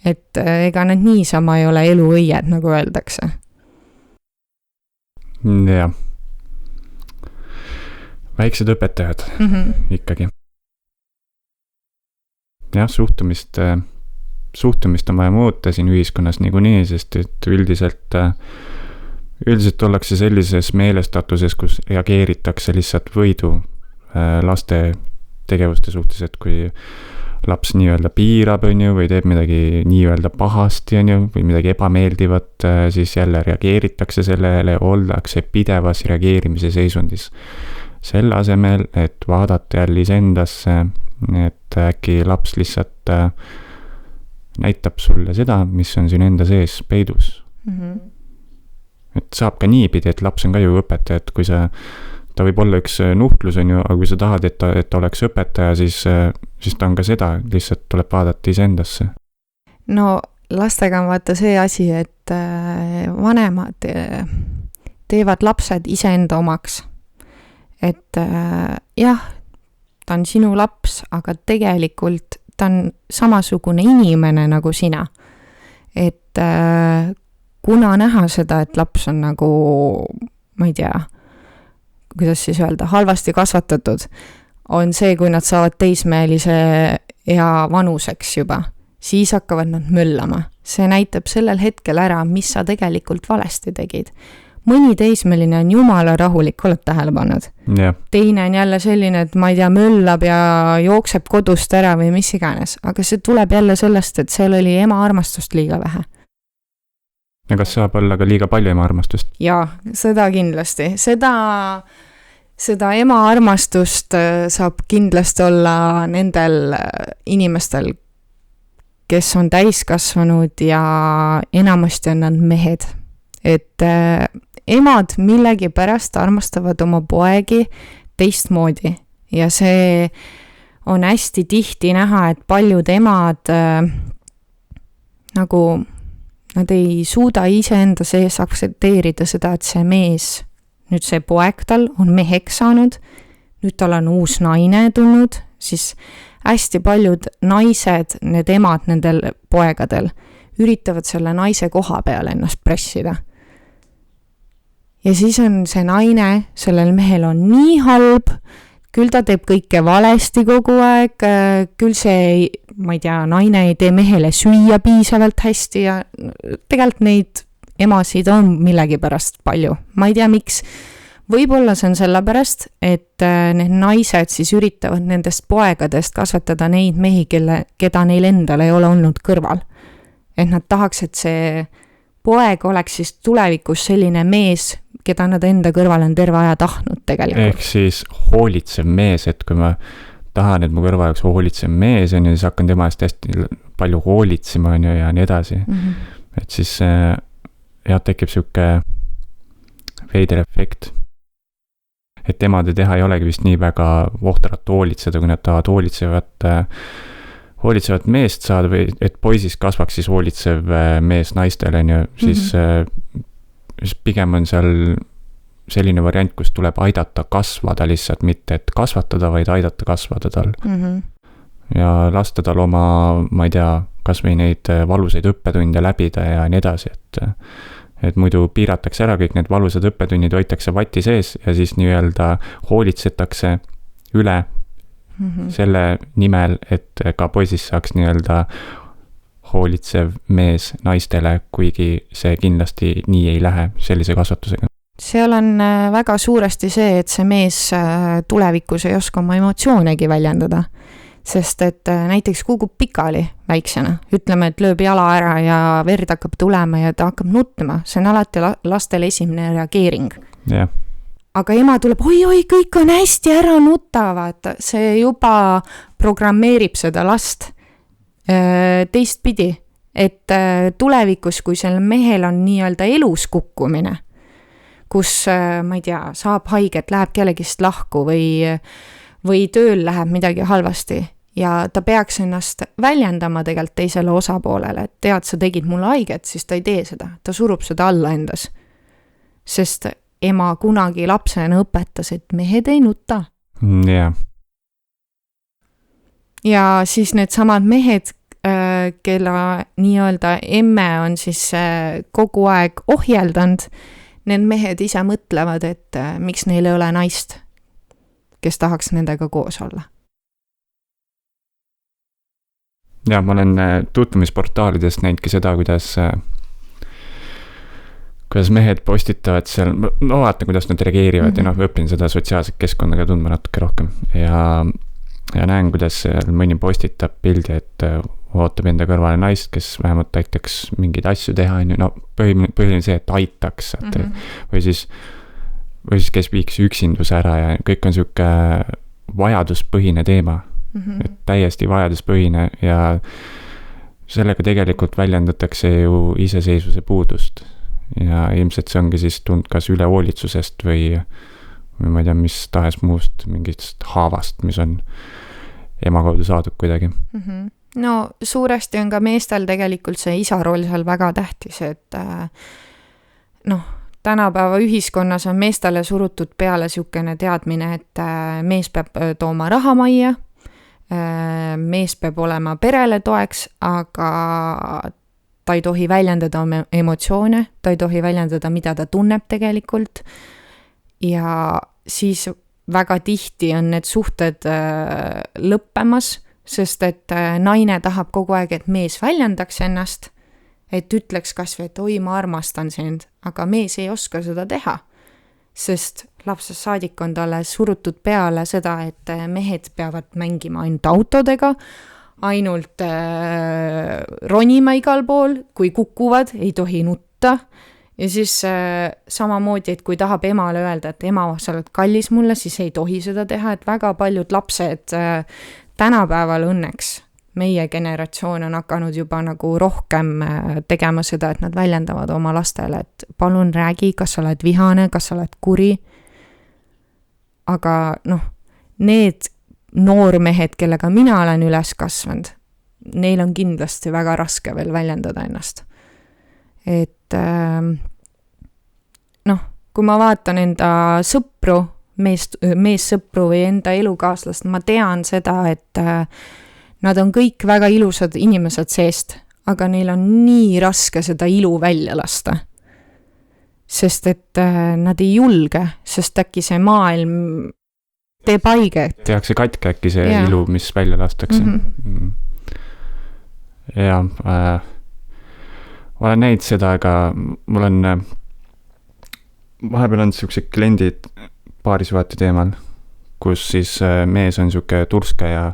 Et ega nad niisama ei ole eluõied, nagu öeldakse. Jah. Väiksed õpetajad ikkagi. Jah, suhtumist on vaja muuta siin ühiskonnas niikuinii, sest et üldiselt ollakse sellises meelestatuses, kus reageeritakse lihtsalt võidu laste tegevuste suhtes, et kui laps nii-öelda piirab, või teeb midagi nii-öelda pahasti, või midagi ebameeldivat, siis jälle reageeritakse sellele, ollakse pidevas reageerimise seisundis. Selle asemel, et vaadata jälle iseendasse, et äkki laps lihtsalt näitab sulle seda, mis on siin enda sees peidus. Et saab ka niipidi, et laps on ka ju õpetaja, et kui ta võib olla üks nuhtlus, aga kui sa tahad, et ta oleks õpetaja, siis ta on ka seda, lihtsalt tuleb vaadata iseendasse. No lastega on vaata see asi, et vanemad teevad lapsed iseenda omaks. Et jah, ta on sinu laps, aga tegelikult ta on samasugune inimene nagu sina. Et kuna näha seda, et laps on nagu, ma ei tea, kuidas siis öelda, halvasti kasvatatud, on see, kui nad saavad teismeelise ja vanuseks juba, siis hakkavad nad möllama. See näitab sellel hetkel ära, mis sa tegelikult valesti tegid. Mõni teismeline on jumala rahulik, oled tähele pannud. Yeah. Teine on jälle selline, et ma ei tea, möllab ja jookseb kodust ära või mis iganes. Aga see tuleb jälle sellest, et seal oli ema armastust liiga vähe. Ja kas saab olla ka liiga palju ema armastust? Jaa, seda kindlasti. Seda ema armastust saab kindlasti olla nendel inimestel, kes on täiskasvanud ja enamasti on nad mehed. Et emad millegi pärast armastavad oma poegi teistmoodi ja see on hästi tihti näha, et paljud emad nagu nad ei suuda iseenda sees aktsepteerida seda, et see mees, nüüd see poeg tal on meheks saanud, nüüd tal on uus naine tulnud, siis hästi paljud naised, need emad nendel poegadel üritavad selle naise koha peale ennast pressida. Ja siis on see naine, sellel mehel on nii halb, küll ta teeb kõike valesti kogu aeg, küll see, ma ei tea, naine ei tee mehele süüa piisavalt hästi ja tegelikult neid emasid on millegi pärast palju. Ma ei tea, miks võib-olla see on sellepärast, et need naised siis üritavad nendest poegadest kasvatada neid mehi, keda neil endal ei ole olnud kõrval. Et nad tahaks, et see poeg oleks siis tulevikus selline mees, keda nad enda kõrval on terve aja tahtnud tegelikult. Ehk siis hoolitsev mees, et kui ma tahan, et mu kõrval oleks hoolitsev mees, on ju, siis hakkan tema eest hästi palju hoolitsema, on ju, ja nii edasi. Et siis tekib siuke veider efekt. Et emade teha ei olegi vist nii väga vohtarat hoolitseda, kui nad tahavad hoolitsevat meest saada või et poisist kasvaks siis hoolitsev mees naistele, on ju, siis pigem on seal selline variant, kus tuleb aidata kasvada lihtsalt, mitte et kasvatada, vaid aidata kasvada tal. Ja lasta tal oma, ma ei tea, kas või neid valusaid õppetunde läbida ja nii edasi, et muidu piiratakse ära kõik need valusad õppetunnid, hoitakse vati sees ja siis nii-öelda hoolitsetakse üle selle nimel, et ka poisist saaks nii-öelda hoolitsev mees naistele, kuigi see kindlasti nii ei lähe sellise kasvatusega. Seal on väga suuresti see, et see mees tulevikus ei oska oma emotsioonegi väljendada. Sest et näiteks kukub pikali väiksena, ütleme, et lööb jala ära ja verd hakkab tulema ja ta hakkab nutma, see on alati lastel esimene reageering. Yeah. Aga ema tuleb, oi, kõik on hästi, ära nutavad, see juba programmeerib seda last teistpidi, et tulevikus, kui sellel mehel on nii-öelda elus kukkumine, kus, ma ei tea, saab haiget, läheb kellegist lahku või tööl läheb midagi halvasti ja ta peaks ennast väljendama tegelikult teisele osapoolele, et tead, sa tegid mulle haiget, siis ta ei tee seda, ta surub seda alla endas. Sest ema kunagi lapsena õpetas, et mehed ei nuta. Yeah. Ja siis need samad mehed, kella nii-öelda emme on siis kogu aeg ohjeldanud, need mehed ise mõtlevad, et miks neil ei ole naist, kes tahaks nendega koos olla. Ja ma olen tutvumisportaalidest näinudki seda, kuidas mehed postitavad seal, no vaata, kuidas nad reageerivad ja õpin seda sotsiaalset keskkondaga tundma natuke rohkem ja näen, kuidas mõni postitab pildi, et ootab enda kõrvale naist, kes vähemalt aitaks mingeid asju teha, no põhiline see, et aitaks, või siis kes viiks üksinduse ära ja kõik on siuke vajaduspõhine teema, et täiesti vajaduspõhine ja sellega tegelikult väljendatakse ju iseseisvuse puudust ja ilmselt see ongi siis tund kas ülehoolitsusest või ma ei tea, mis tahes muust mingist haavast, mis on ema kaudu saadud kuidagi. No suuresti on ka meestel tegelikult see isa roll seal väga tähtis, et tänapäeva ühiskonnas on meestele surutud peale siukene teadmine, et mees peab tooma raha majja, mees peab olema perele toeks, aga ta ei tohi väljendada oma emotsioone, ta ei tohi väljendada, mida ta tunneb tegelikult ja siis väga tihti on need suhted lõppemas, sest et naine tahab kogu aeg, et mees väljendaks ennast, et ütleks kas või, et oi, ma armastan sind, aga mees ei oska seda teha, sest lapsest saadik on talle surutud peale seda, et mehed peavad mängima ainult autodega, ainult ronima igal pool, kui kukuvad, ei tohi nutta ja siis samamoodi, et kui tahab emale öelda, et ema, sa oled kallis mulle, siis ei tohi seda teha, et väga paljud lapsed tänapäeval õnneks meie generatsioon on hakanud juba nagu rohkem tegema seda, et nad väljendavad oma lastele, et palun räägi, kas sa oled vihane, kas sa oled kuri. Aga need noormehed, kellega mina olen üles kasvanud, neil on kindlasti väga raske veel väljendada ennast. Et kui ma vaatan enda sõpru, meessõpru või enda elukaaslast, ma tean seda, et nad on kõik väga ilusad inimesed seest, aga neil on nii raske seda ilu välja lasta. Sest et nad ei julge, sest äkki see maailm teeb haige. Tehakse katke äkki see ilu, mis välja lastakse. Ja olen näinud seda, aga mul vahepeal on niisugused kliendid paarisuhete teemal, kus siis mees on niisugune turske ja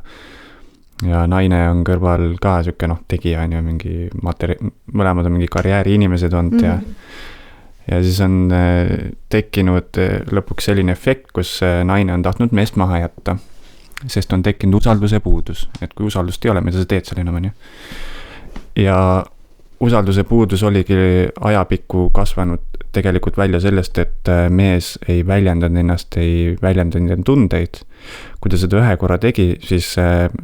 naine on kõrval ka niisugune tegija on ju mingi mõlemad on mingi karjääriinimesed olnud ja siis on tekkinud lõpuks selline efekt, kus naine on tahtnud meest maha jätta, sest on tekkinud usalduse puudus, et kui usaldust ei ole, mida sa teed seal enam on ju. Ja usalduse puudus oligi ajapikku kasvanud tegelikult välja sellest, et mees ei väljendanud ennast, ei väljendanud enda tundeid. Kui ta seda ühe korra tegi, siis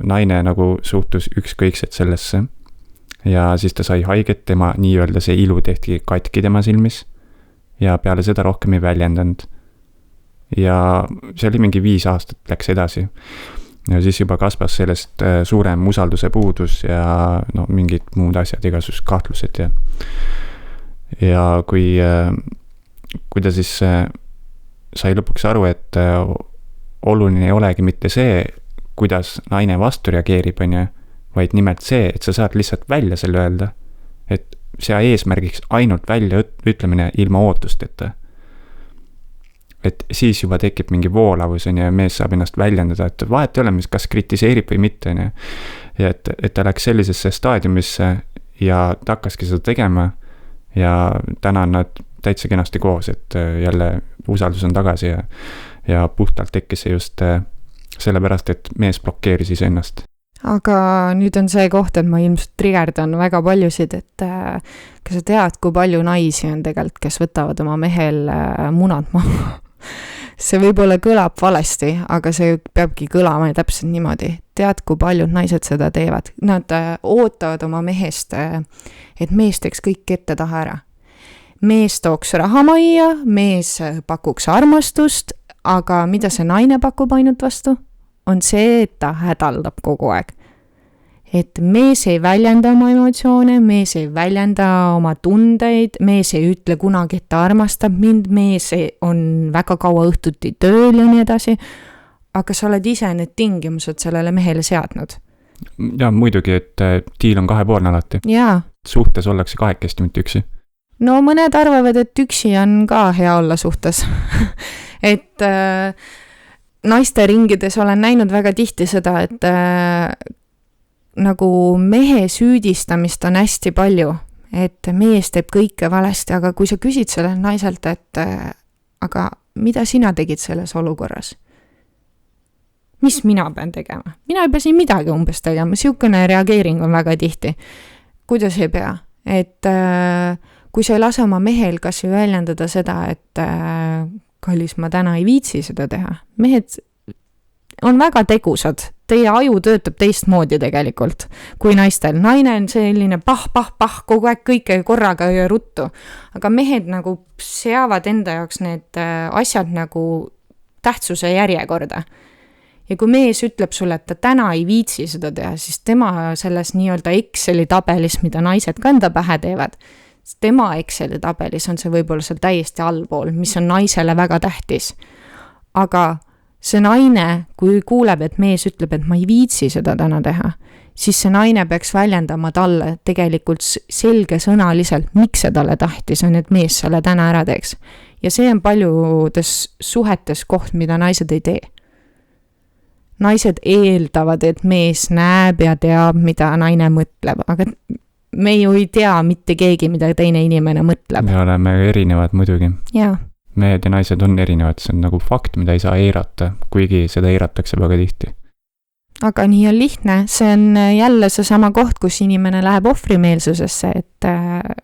naine nagu suhtus ükskõikselt sellesse ja siis ta sai haiget, tema nii-öelda see ilu tehti katki tema silmis ja peale seda rohkem ei väljendanud. Ja see oli mingi 5 aastat läks edasi. Ja siis juba kasvas sellest suurem usalduse puudus ja mingid muud asjad, igasugused kahtlused ja kui ta siis sai lõpuks aru, et oluline ei olegi mitte see, kuidas naine vastu reageerib, vaid nimelt see, et sa saad lihtsalt välja selle öelda, et see eesmärgiks ainult välja ütlemine ilma ootusteta. Et siis juba tekib mingi voolavus ja mees saab ennast väljendada, et vahet ei ole, kas kritiseerib või mitte. Ja et ta läks sellisesse staadiumisse ja ta hakkaski seda tegema ja täna on nad täitsa kenasti koos, et jälle usaldus on tagasi ja puhtalt tekkis see just sellepärast, et mees blokeeris iseennast. Aga nüüd on see koht, et ma ilmselt trigerdan väga paljusid, et kas sa tead, kui palju naisi on tegelikult, kes võtavad oma mehel munad maha. See võib-olla kõlab valesti, aga see peabki kõlama täpselt niimoodi. Tead, kui paljud naised seda teevad. Nad ootavad oma mehest, et mees teeks kõik ette taha ära. Mees tooks raha majja, mees pakuks armastust, aga mida see naine pakub ainult vastu? On see, et ta hädaldab kogu aeg. Et mees ei väljenda oma emotsioone, mees ei väljenda oma tundeid, mees ei ütle kunagi, et ta armastab mind, mees on väga kaua õhtuti tööl ja nii edasi, aga sa oled ise need tingimused sellele mehele seadnud. Ja muidugi, et diil on kahepoolne alati. Jaa. Suhtes ollakse kahekesti, mitte üksi. No mõned arvavad, et üksi on ka hea olla suhtes. Et naiste ringides olen näinud väga tihti seda, et nagu mehe süüdistamist on hästi palju, et mees teeb kõike valesti, aga kui sa küsid sellelt naiselt, et aga mida sina tegid selles olukorras? Mis mina pean tegema? Mina ei pea siin midagi umbes tegema, siukene reageering on väga tihti. Kuidas ei pea? Et kui sa ei lase oma mehel kas või väljendada seda, et kallis, ma täna ei viitsi seda teha. Mehed on väga tegusad. Teie aju töötab teistmoodi tegelikult kui naistel. Naine on selline pah, kogu aeg kõike korraga ja ruttu. Aga mehed nagu seavad enda jaoks need asjad nagu tähtsuse järjekorda. Ja kui mees ütleb sulle, et ta täna ei viitsi seda teha, siis tema selles nii-öelda Exceli tabelis, mida naised ka enda pähe teevad, tema Exceli tabelis on see võib-olla seal täiesti allpool, mis on naisele väga tähtis. Aga see naine, kui kuuleb, et mees ütleb, et ma ei viitsi seda täna teha, siis see naine peaks väljendama talle tegelikult selgesõnaliselt, miks see talle tahtis on, et mees selle täna ära teeks. Ja see on paljudes suhetes koht, mida naised ei tee. Naised eeldavad, et mees näeb ja teab, mida naine mõtleb, aga me ju ei tea mitte keegi, mida teine inimene mõtleb. Me oleme erinevad muidugi. Jaa. Mehed ja naised on erinevad, see on nagu fakt, mida ei saa eirata, kuigi seda eiratakse väga tihti. Aga nii on lihtne, see on jälle see sama koht, kus inimene läheb ohvrimeelsusesse, et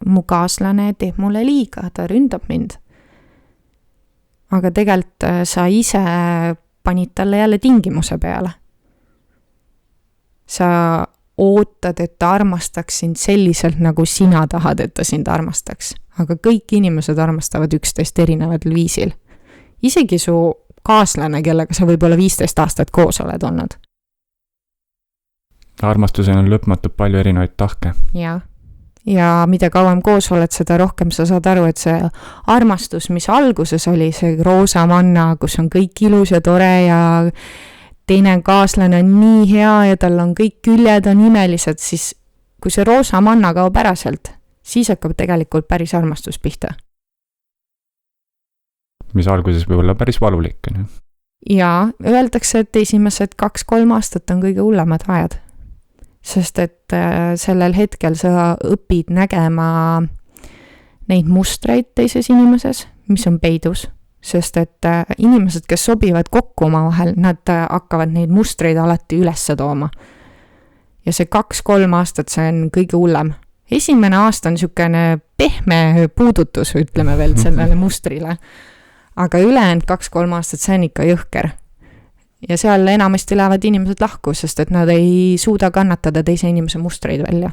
mu kaaslane teeb mulle liiga, ta ründab mind. Aga tegelikult sa ise panid talle jälle tingimuse peale. Sa ootad, et ta armastaks sind selliselt, nagu sina tahad, et ta sind armastaks. Aga kõik inimesed armastavad üksteist erineval viisil. Isegi su kaaslane, kellega sa võib-olla 15 aastat koos oled olnud. Armastusel on lõpmatult palju erinevaid tahke. Ja mida kauem koos oled, seda rohkem sa saad aru, et see armastus, mis alguses oli, see roosa manna, kus on kõik ilus ja tore ja teine kaaslane on nii hea ja tal on kõik küljed on imelised, siis kui see roosa manna kaob ära sealt, siis hakkab tegelikult päris armastus pihta. mis alguses võib olla päris valulik, on ju. Ja öeldakse, et esimesed 2-3 aastat on kõige hullemad ajad. Sest et sellel hetkel sa õpid nägema neid mustreid teises inimeses, mis on peidus. Sest et inimesed, kes sobivad kokku oma vahel, nad hakkavad neid mustreid alati üles tooma. Ja see 2-3 aastat, see on kõige hullem. Esimene aasta on niisugune pehme puudutus, ütleme veel sellele mustrile. Aga ülejäänud 2-3 aastat, see on ikka jõhker. Ja seal enamasti lähevad inimesed lahku, sest et nad ei suuda kannatada teise inimese mustreid välja.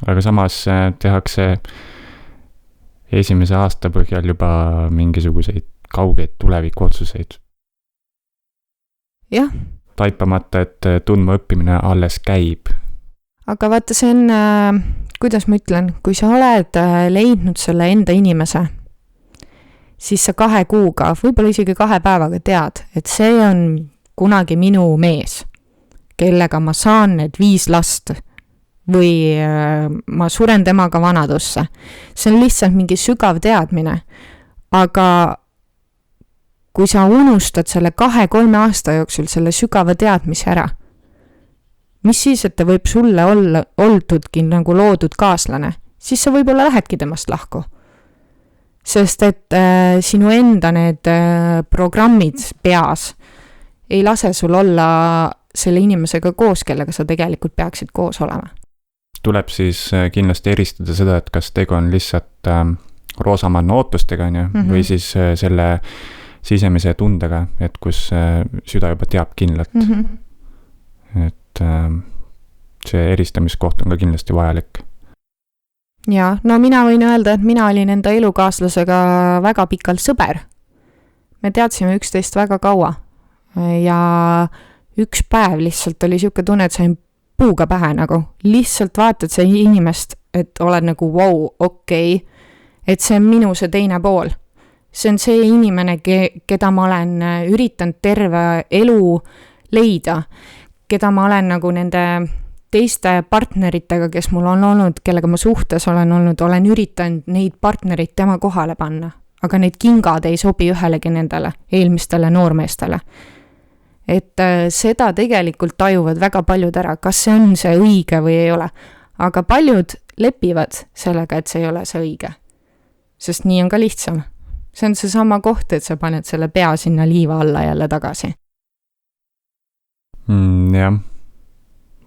Aga samas tehakse esimese aasta põhjal juba mingisuguseid kaugeid tulevikuotsuseid. Jah. Taipamata, et tundma õppimine alles käib. Aga vaata, see on, kuidas ma ütlen, kui sa oled leidnud selle enda inimese, siis sa 2 kuuga, võib-olla isegi 2 päevaga tead, et see on kunagi minu mees, kellega ma saan need 5 last või ma suren temaga vanadusse. See on lihtsalt mingi sügav teadmine. Aga kui sa unustad selle 2-3 aasta jooksul selle sügava teadmise ära, mis siis, et ta võib sulle oldudki nagu loodud kaaslane, siis sa võib-olla lähedki temast lahku. Sest et sinu enda need programmid peas ei lase sul olla selle inimesega koos, kellega sa tegelikult peaksid koos olema. Tuleb siis kindlasti eristada seda, et kas tegu on lihtsalt roosamanna ootustega, või siis selle sisemise tundega, et kus süda juba teab kindlalt. Et see eristamiskoht on ka kindlasti vajalik. Ja, no mina võin öelda, et mina olin enda elukaaslasega väga pikalt sõber. Me teadsime üksteist väga kaua. Ja üks päev lihtsalt oli siuke tunne, et sain puuga pähe nagu. Lihtsalt vaatad see inimest, et oled nagu wow, okei. Et see on minu see teine pool. See on see inimene, keda ma olen üritanud terve elu leida, keda ma olen nagu nende teiste partneritega, kes mul on olnud, kellega ma suhtes olen olnud, olen üritanud neid partnerid tema kohale panna, aga need kingad ei sobi ühelegi nendele eelmistele noormeestele. Et seda tegelikult tajuvad väga paljud ära, kas see on see õige või ei ole, aga paljud lepivad sellega, et see ei ole see õige, sest nii on ka lihtsam. See on see sama koht, et sa paned selle pea sinna liiva alla jälle tagasi. Jah,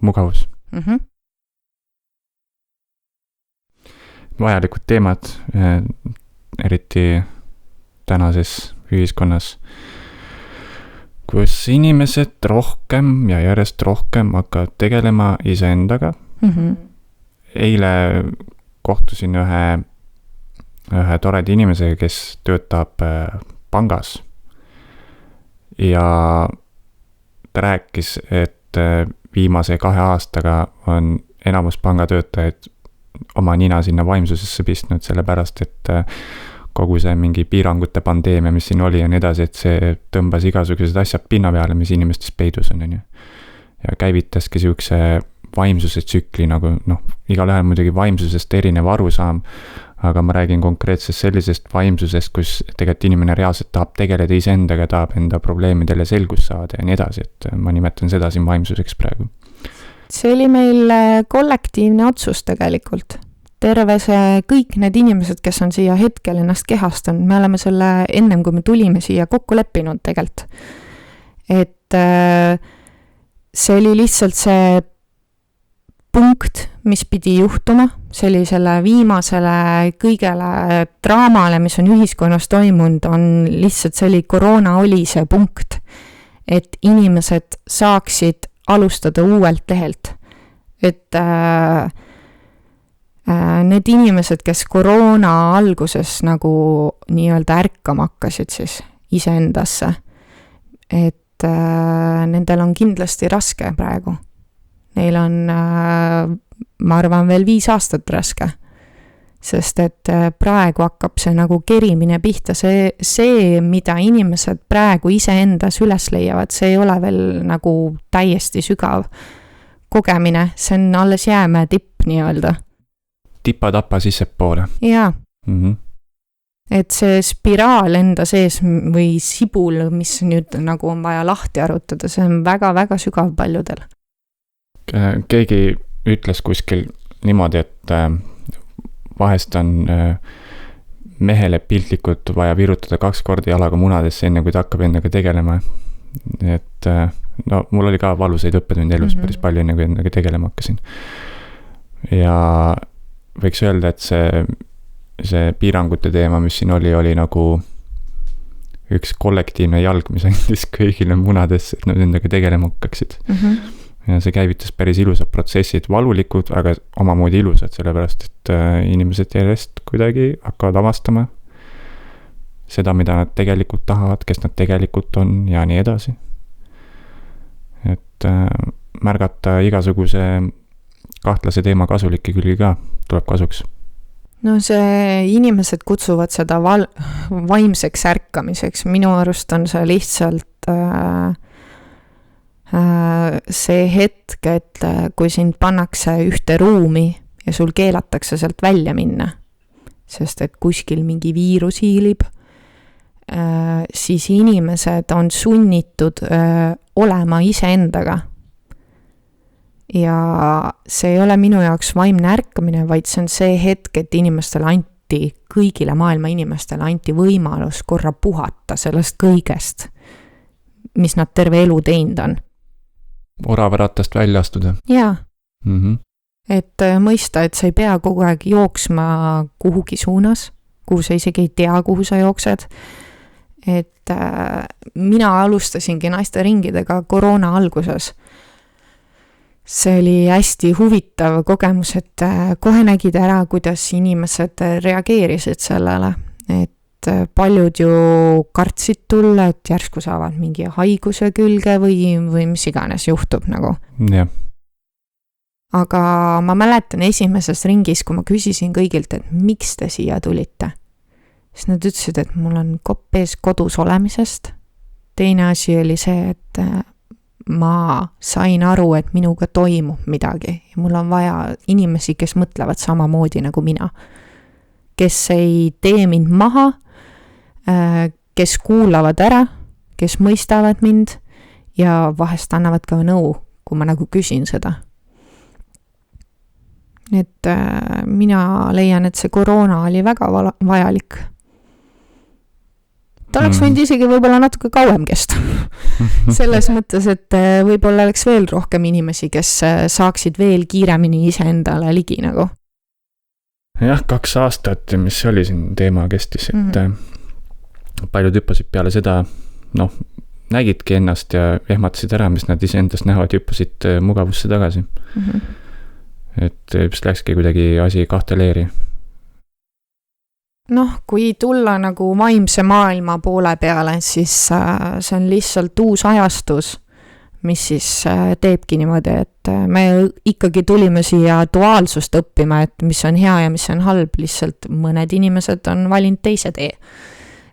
mugavus. Vajalikud teemad, eriti tänases ühiskonnas, kus inimesed rohkem ja järjest rohkem hakkavad tegelema iseendaga. Eile kohtusin ühe toredi inimesega, kes töötab pangas. Ja ta rääkis, et viimase 2 aastaga on enamus pangatöötajaid oma nina sinna vaimsusesse pistnud, sellepärast, et kogu see mingi piirangute pandeemia, mis siin oli ja nii edasi, et see tõmbas igasugused asjad pinna peale, mis inimestes peidus on. Ja käivitaski siukse vaimsuse tsükli, nagu igal ühel muidugi vaimsusest erinev arusaam, aga ma räägin konkreetselt sellisest vaimsusest, kus tegelikult inimene reaalselt tahab tegeleda iseendaga, tahab enda probleemidele selgust saada ja nii edasi, et ma nimetan seda siin vaimsuseks praegu. See oli meil kollektiivne otsus tegelikult. Terve see kõik need inimesed, kes on siia hetkel ennast kehastanud, me oleme selle ennem, kui me tulime siia kokku leppinud tegelikult. Et see oli lihtsalt see punkt, mis pidi juhtuma, see oli selle viimasele kõigele draamale, mis on ühiskonnas toimunud, on lihtsalt see oli koroona oli see punkt, et inimesed saaksid alustada uuelt lehelt. Et need inimesed, kes koroona alguses nagu nii-öelda ärkama hakkasid siis iseendasse, et nendel on kindlasti raske praegu. Neil on, ma arvan, veel 5 aastat raske, sest et praegu hakkab see nagu kerimine pihta, see, mida inimesed praegu iseendas üles leiavad, see ei ole veel nagu täiesti sügav kogemine, see on alles jäämäe tipp nii-öelda. tipa-tapa sissepoole. Jaa. Et see spiraal enda sees või sibul, mis nüüd nagu on vaja lahti arutada, see on väga-väga sügav paljudel. Keegi ütles kuskil niimoodi, et vahest on mehele piltlikult vaja virutada 2 korda jalaga munadesse, enne kui ta hakkab endaga tegelema. Et no mul oli ka valusaid õppetundi elus päris palju, enne kui endaga tegelema hakkasin. Ja võiks öelda, et see piirangute teema, mis siin oli nagu üks kollektiivne jalg, mis andis kõigile munadesse, et nad endaga tegelema hakkaksid. Ja see käivitas päris ilusad protsessid, valulikud, aga omamoodi ilusad, sellepärast, et inimesed järjest kuidagi hakkavad avastama seda, mida nad tegelikult tahavad, kes nad tegelikult on ja nii edasi. Et märgata igasuguse kahtlase teema kasulikke külgi ka tuleb kasuks. No see inimesed kutsuvad seda vaimseks ärkamiseks. Minu arust on see lihtsalt see hetk, et kui sind pannakse ühte ruumi ja sul keelatakse sealt välja minna, sest et kuskil mingi viirus hiilib, siis inimesed on sunnitud olema iseendaga. Ja see ei ole minu jaoks vaimne ärkamine, vaid see on see hetk, et inimestele kõigile maailma inimestele anti võimalus korra puhata sellest kõigest, mis nad terve elu teinud on. Oravaratast välja astuda. Jaa. Et mõista, et sa ei pea kogu aeg jooksma kuhugi suunas, kuhu sa isegi ei tea, kuhu sa jooksed. Et mina alustasingi naiste ringidega koroona alguses. See oli hästi huvitav kogemus, et kohe nägid ära, kuidas inimesed reageerisid sellele. Et paljud ju kartsid tulla, et järsku saavad mingi haiguse külge või mis iganes juhtub nagu. Ja. Aga ma mäletan esimeses ringis, kui ma küsisin kõigilt, et miks te siia tulite, siis nad ütlesid, et mul on kopp ees kodus olemisest. Teine asi oli see, et ma sain aru, et minuga toimub midagi ja mul on vaja inimesi, kes mõtlevad samamoodi nagu mina, kes ei tee mind maha, kes kuulavad ära, kes mõistavad mind ja vahest annavad ka nõu, kui ma nagu küsin seda. Et mina leian, et see koroona oli väga vajalik. Ta oleks võinud isegi võib-olla natuke kauem kesta. Selles mõttes, et võib-olla oleks veel rohkem inimesi, kes saaksid veel kiiremini iseendale ligi nagu. Jah, 2 aastat, mis oli siin teema kestis, et paljud hüppasid peale seda, nägidki ennast ja ehmatasid ära, mis nad iseendast näevad, hüppasid mugavusse tagasi. Et just läkski kuidagi asi kahte leeri. Kui tulla nagu vaimse maailma poole peale, siis see on lihtsalt uus ajastus, mis siis teebki niimoodi, et me ikkagi tulime siia duaalsust õppima, et mis on hea ja mis on halb, lihtsalt mõned inimesed on valinud teise tee.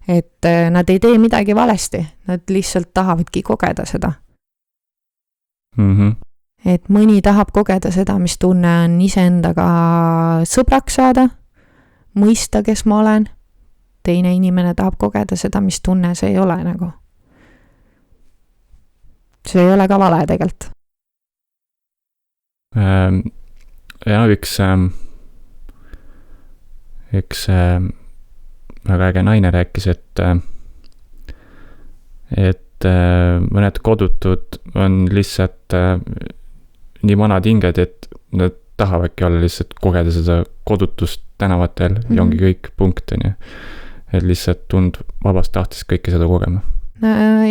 Et nad ei tee midagi valesti, nad lihtsalt tahavadki kogeda seda. Et mõni tahab kogeda seda, mis tunne on iseendaga sõbraks saada, mõista, kes ma olen. Teine inimene tahab kogeda seda, mis tunne see ei ole nagu. See ei ole ka vale tegelikult. Ja üks väga äge naine rääkis, et mõned kodutud on lihtsalt nii vanad hinged, et nad tahavadki olla lihtsalt kogeda seda kodutust tänavatel ja ongi kõik punkt, on ju. Et lihtsalt tund vabast tahtes kõike seda kogema.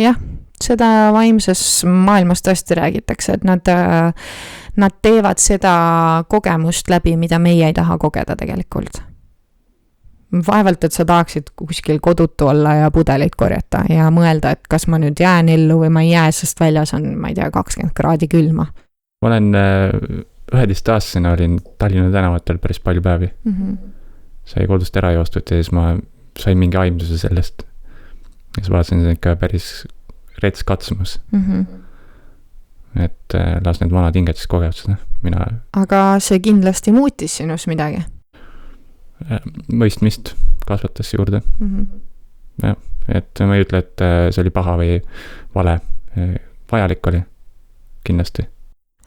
Jah, seda vaimses maailmas tõesti räägitakse, et nad teevad seda kogemust läbi, mida meie ei taha kogeda tegelikult. Vaevalt, et sa tahaksid kuskil kodutu olla ja pudeleid korjata ja mõelda, et kas ma nüüd jään ellu või ma ei jää, sest väljas on, ma ei tea, 20 kraadi külma. Ma olen 11-aastasena olin Tallinna tänavatel päris palju päevi. Sai kodust ära joostud ja siis ma sain mingi aimduse sellest. Ja siis vaatasin seda ikka päris rets katsumus. Et las need vanad hinged siis kogevad seda. Aga see kindlasti muutis sinus midagi? mõistmist kasvatas juurde. Jah, et ma ei ütle, et see oli paha või vale, vajalik oli, kindlasti.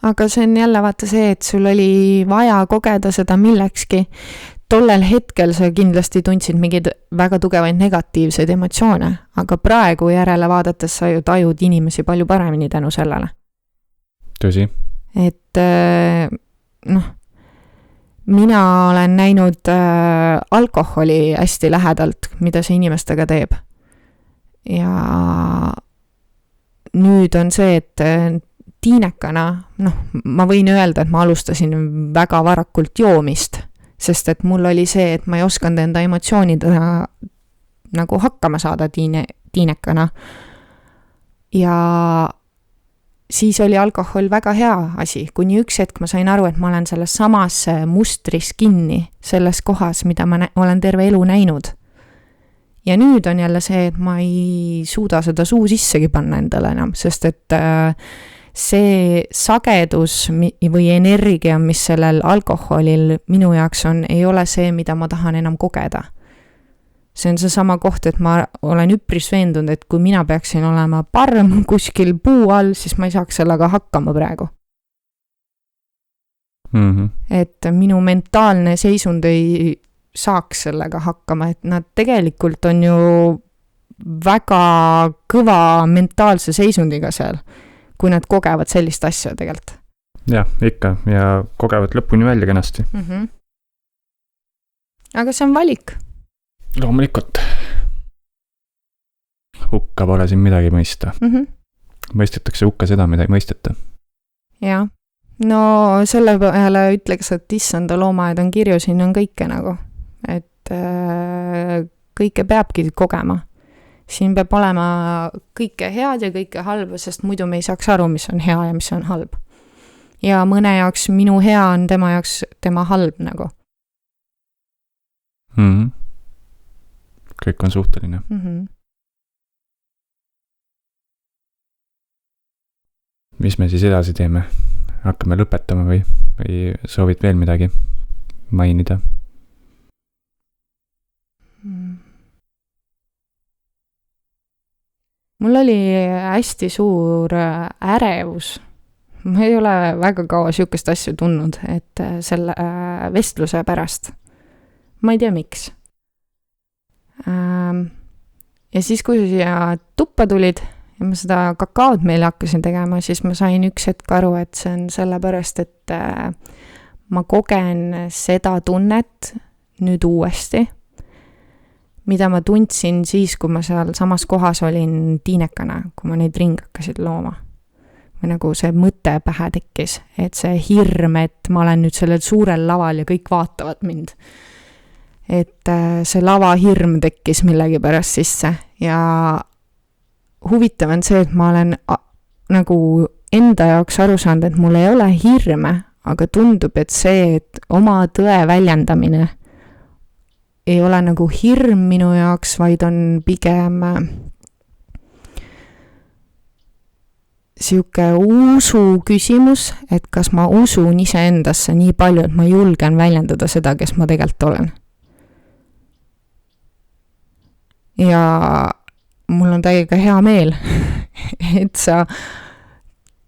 Aga see on jälle vaata see, et sul oli vaja kogeda seda millekski. Tollel hetkel sa kindlasti tundsid mingeid väga tugevaid negatiivseid emotsioone, aga praegu järele vaadates sa ju tajud inimesi palju paremini tänu sellele. Tõsi. Et mina olen näinud alkoholi hästi lähedalt, mida see inimestega teeb. Ja nüüd on see, et tiinekana, ma võin öelda, et ma alustasin väga varakult joomist, sest et mul oli see, et ma ei osanud enda emotsioonidena nagu hakkama saada tiinekana. Ja siis oli alkohol väga hea asi, kuni üks hetk ma sain aru, et ma olen selles samas mustris kinni, selles kohas, mida ma olen terve elu näinud. Ja nüüd on jälle see, et ma ei suuda seda suu sissegi panna endale enam, sest et see sagedus või energia, mis sellel alkoholil minu jaoks on, ei ole see, mida ma tahan enam kogeda. See on see sama koht, et ma olen üpris veendunud, et kui mina peaksin olema parm kuskil puu all, siis ma ei saaks sellega hakkama praegu. Et minu mentaalne seisund ei saaks sellega hakkama, et nad tegelikult on ju väga kõva mentaalse seisundiga seal, kui nad kogevad sellist asja tegelikult. Jah, ikka, ja kogevad lõpuni välja kenasti. Aga see on valik. Loomulikult. Hukka pole siin midagi mõista. Mõistetakse hukka seda, mida ei mõisteta. Jah. No selle peale ütleks, et issanda loomaaed on kirju, siin on kõike nagu. Et kõike peabki kogema. Siin peab olema kõike head ja kõike halba, sest muidu me ei saaks aru, mis on hea ja mis on halb. Ja mõne jaoks minu hea on tema jaoks tema halb nagu. Kõik on suhteline. Mis me siis edasi teeme? Hakkame lõpetama või soovid veel midagi mainida? Mul oli hästi suur ärevus. Ma ei ole väga kaua sihukest asju tundnud, et selle vestluse pärast. Ma ei tea, miks. Ja siis, kui siia tuppa tulid ja ma seda kakaod meile hakkasin tegema, siis ma sain üks hetk aru, et see on sellepärast, et ma kogen seda tunnet nüüd uuesti, mida ma tundsin siis, kui ma seal samas kohas olin tiinekana, kui ma neid ringe hakkasid looma. Või nagu see mõte pähe tekkis, et see hirm, et ma olen nüüd sellel suurel laval ja kõik vaatavad mind. Et see lavahirm tekkis millegi pärast sisse ja huvitav on see, et ma olen nagu enda jaoks aru saanud, et mul ei ole hirme, aga tundub, et see, et oma tõe väljendamine ei ole nagu hirm minu jaoks, vaid on pigem sihuke usu küsimus, et kas ma usun iseendasse nii palju, et ma julgen väljendada seda, kes ma tegelikult olen. Ja mul on täiega hea meel, et sa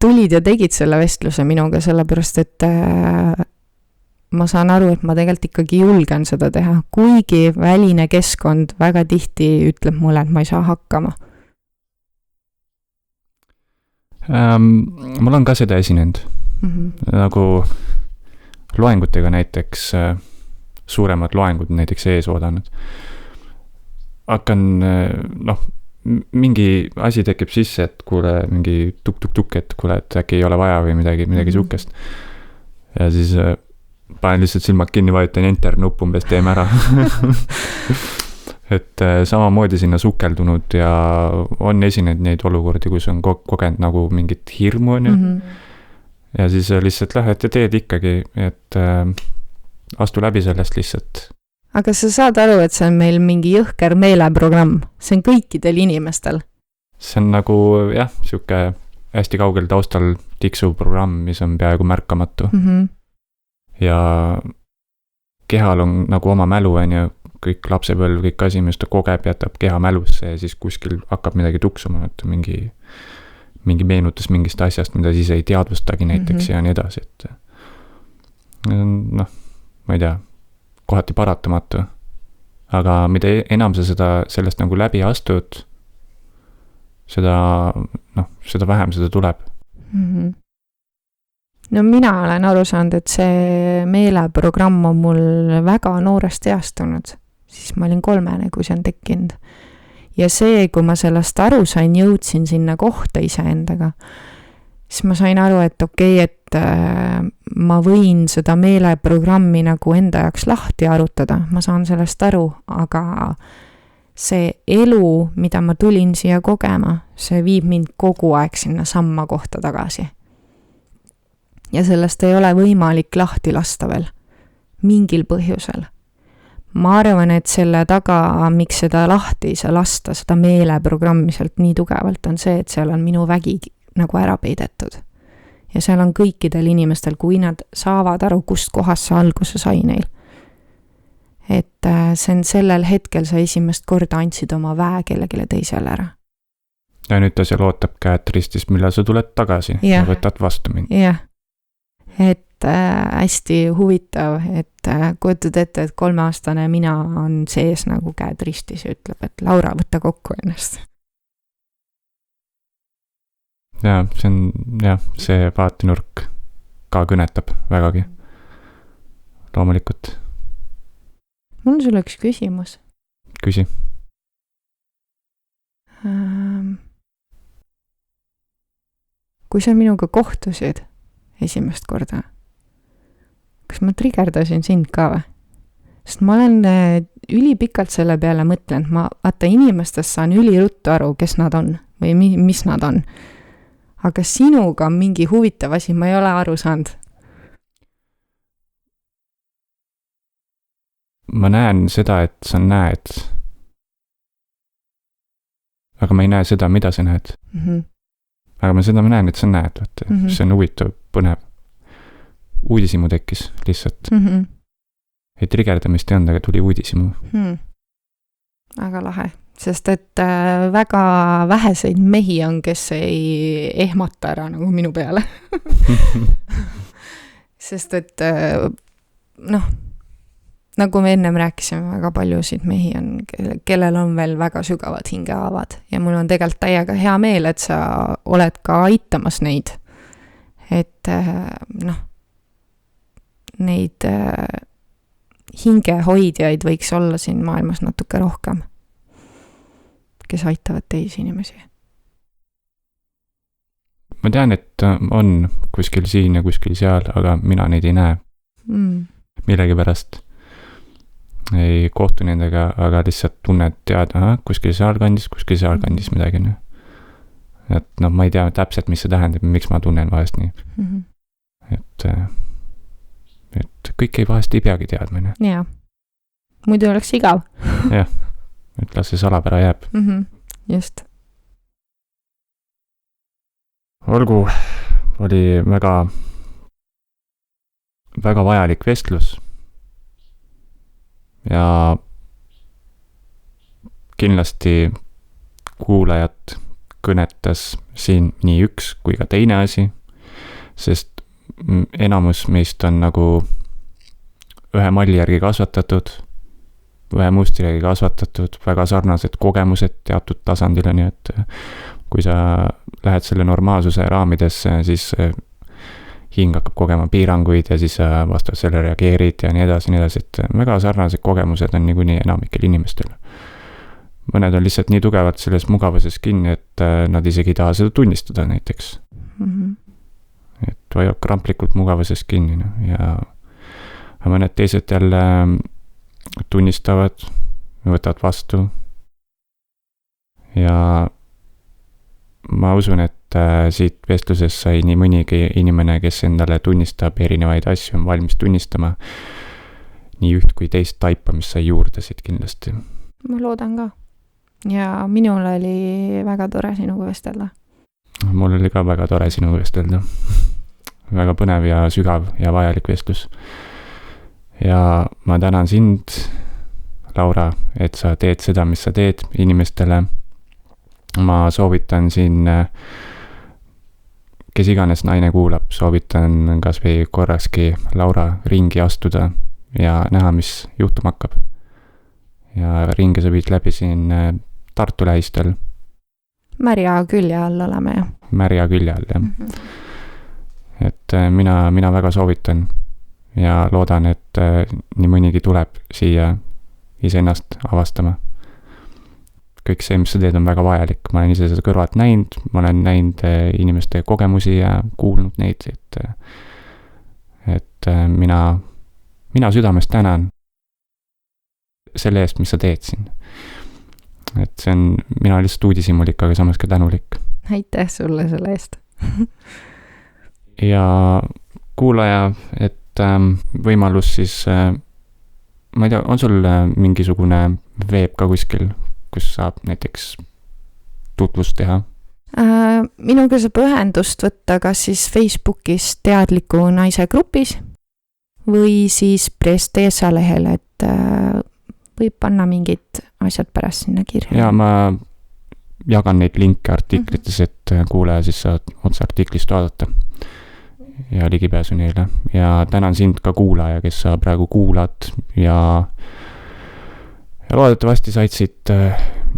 tulid ja tegid selle vestluse minuga, sellepärast et ma saan aru, et ma tegelikult ikkagi julgen seda teha, kuigi väline keskkond väga tihti ütleb mulle, et ma ei saa hakkama. Mul on ka seda esinenud. Nagu loengutega näiteks, suuremad loengud näiteks ees oodanud. Hakkan, mingi asi tekib sisse, et kuule, mingi tuk-tuk-tuk, et kuule, et äkki ei ole vaja või midagi sukest. Ja siis panen lihtsalt silmad kinni, vajutan enter nuppu, umbes teeme ära. Et samamoodi sinna sukeldunud ja on esinenud neid olukordi, kus on kogenud nagu mingit hirmu on ju. Ja siis lihtsalt lähed ja teed ikkagi, et astu läbi sellest lihtsalt. Aga sa saad aru, et see on meil mingi jõhker meeleprogramm. See on kõikidel inimestel. See on nagu, jah, siuke hästi kaugel taustal tiksuv programm, mis on peaaegu märkamatu. Ja kehal on nagu oma mälu, on ju, kõik lapsepõlv, kõik asi, mis ta kogeb, jätab keha mälusse ja siis kuskil hakkab midagi tuksuma, et mingi meenutus mingist asjast, mida siis ei teadvustagi näiteks ja nii edasi, et noh, ma ei tea, kohati paratamatu, aga mida enam sa sellest nagu läbi astud, seda vähem seda tuleb. No mina olen aru saanud, et see meeleprogramm on mul väga noorest eastunud, siis ma olin 3, kui see on tekkinud. Ja see, kui ma sellest aru sain, jõudsin sinna kohta iseendaga, siis ma sain aru, et et ma võin seda meeleprogrammi nagu enda jaoks lahti arutada, ma saan sellest aru, aga see elu, mida ma tulin siia kogema, see viib mind kogu aeg sinna samma kohta tagasi. Ja sellest ei ole võimalik lahti lasta veel, mingil põhjusel. Ma arvan, et selle taga, miks seda lahti ei saa lasta, seda meeleprogrammi sealt nii tugevalt on see, et seal on minu vägi nagu ära peidetud. Ja seal on kõikidel inimestel, kui nad saavad aru, kust kohast see alguse sai neil. Et see on sellel hetkel sa esimest korda andsid oma väe kellegile teisele ära. Ja nüüd ta seal ootab käed ristis, millal sa tuled tagasi ja võtad vastu mind. Jah, et hästi huvitav, et kujutad ette, et 3-aastane mina on sees nagu käed ristis ja ütleb, et Laura, võtta kokku ennast. Ja, see vaatenurk ka kõnetab vägagi. Loomulikult. Mul on sulle üks küsimus. Küsi. Kui sa minuga kohtusid esimest korda, kas ma trigerdasin sind ka või? Sest ma olen ülipikalt selle peale mõtlenud, ma vaata inimestest saan üliruttu aru, kes nad on või mis nad on. Aga sinuga on mingi huvitav asi, ma ei ole aru saanud. Ma näen seda, et sa näed. Aga ma ei näe seda, mida sa näed. Aga ma näen, et sa näed. See on huvitav, põnev. Uudisimu tekkis lihtsalt. Ei trigerdamist ei olnud, aga tuli uudisimu. Väga lahe. Sest et väga väheseid mehi on, kes ei ehmata ära nagu minu peale. Sest et nagu me ennem rääkisime, väga paljusid mehi on, kellel on veel väga sügavad hingehaavad. Ja mul on tegelikult täiega hea meel, et sa oled ka aitamas neid. Et neid hingehoidjaid võiks olla siin maailmas natuke rohkem, kes aitavad teisi inimesi. Ma tean, et on kuskil siin ja kuskil seal, aga mina neid ei näe. Millegi pärast ei kohtu nendega, aga lihtsalt tunned teada, kuskil sealkandis midagi. Et ma ei tea täpselt, mis see tähendab, miks ma tunnen vahest nii. Et kõik vahest ei peagi teadma. Jaa, muidu oleks igav. Jah, et las see salapära jääb. Just. Olgu, oli väga vajalik vestlus. Ja kindlasti kuulajat kõnetas siin nii üks kui ka teine asi, sest enamus meist on nagu ühe malli järgi kasvatatud, ühe mustri järgi kasvatatud, väga sarnased kogemused teatud tasandil, nii et kui sa lähed selle normaalsuse raamidesse, siis hing hakkab kogema piiranguid ja siis vastavalt selle reageerid ja nii edasi, et väga sarnased kogemused on niikuinii enamikel inimestel. Mõned on lihtsalt nii tugevalt selles mugavuses kinni, et nad isegi ei taha seda tunnistada näiteks. Et hoiab kramplikult mugavuses kinni ja mõned teised jälle tunnistavad, võtavad vastu ja ma usun, et siit vestluses sai nii mõnigi inimene, kes endale tunnistab erinevaid asju, on valmis tunnistama nii üht kui teist taipa, mis sai juurde siit kindlasti. Ma loodan ka. Ja minul oli väga tore sinuga vestelda. Mul oli ka väga tore sinuga vestelda. Väga põnev ja sügav ja vajalik vestlus. ja ma tänan sind, Laura, et sa teed seda, mis sa teed inimestele. Ma soovitan siin, kes iganes naine kuulab, soovitan kas või korrakski Laura ringi astuda ja näha, mis juhtuma hakkab. Ja ringi sa viid läbi siin Tartu lähistel. Märja külje all oleme, jah. Märja külje all, jah. Et mina väga soovitan ja loodan, et nii mõnigi tuleb siia iseennast avastama. Kõik see, mis sa teed, on väga vajalik. Ma olen ise seda kõrvalt näinud, ma olen näinud inimeste kogemusi ja kuulnud neid, et mina südamest tänan selle eest, mis sa teed siin. Et see on, mina lihtsalt uudishimulik, aga samas ka tänulik. Aitäh sulle selle eest. Ja kuulaja, et võimalus siis, ma ei tea, on sul mingisugune veeb ka kuskil, kus saab näiteks tutvust teha? Minuga saab ühendust võtta kas siis Facebookis Teadliku naise grupis või siis Prestesa lehel, et võib panna mingid asjad pärast sinna kirja. Ja ma jagan neid linke artiklites, et kuulaja siis saad otse artiklist vaadata ja ligipääsu neile. Ja tänan sind ka kuulaja, kes sa praegu kuulad ja loodetavasti said siit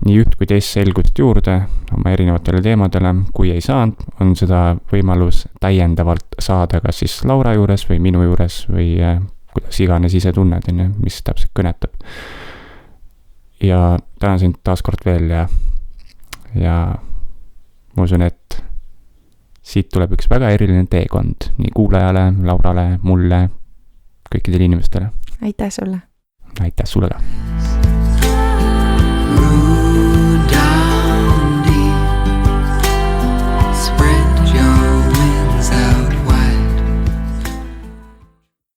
nii üht kui teist selgust juurde oma erinevatele teemadele. Kui ei saanud, on seda võimalus täiendavalt saada kas siis Laura juures või minu juures või kuidas iganes ise tunned, mis täpselt kõnetab. Ja tänan sind taas kord veel ja ma usun, et siit tuleb üks väga eriline teekond nii kuulajale, Laurale, mulle, kõikidele inimestele. Aitäh sulle! Aitäh sulle ka!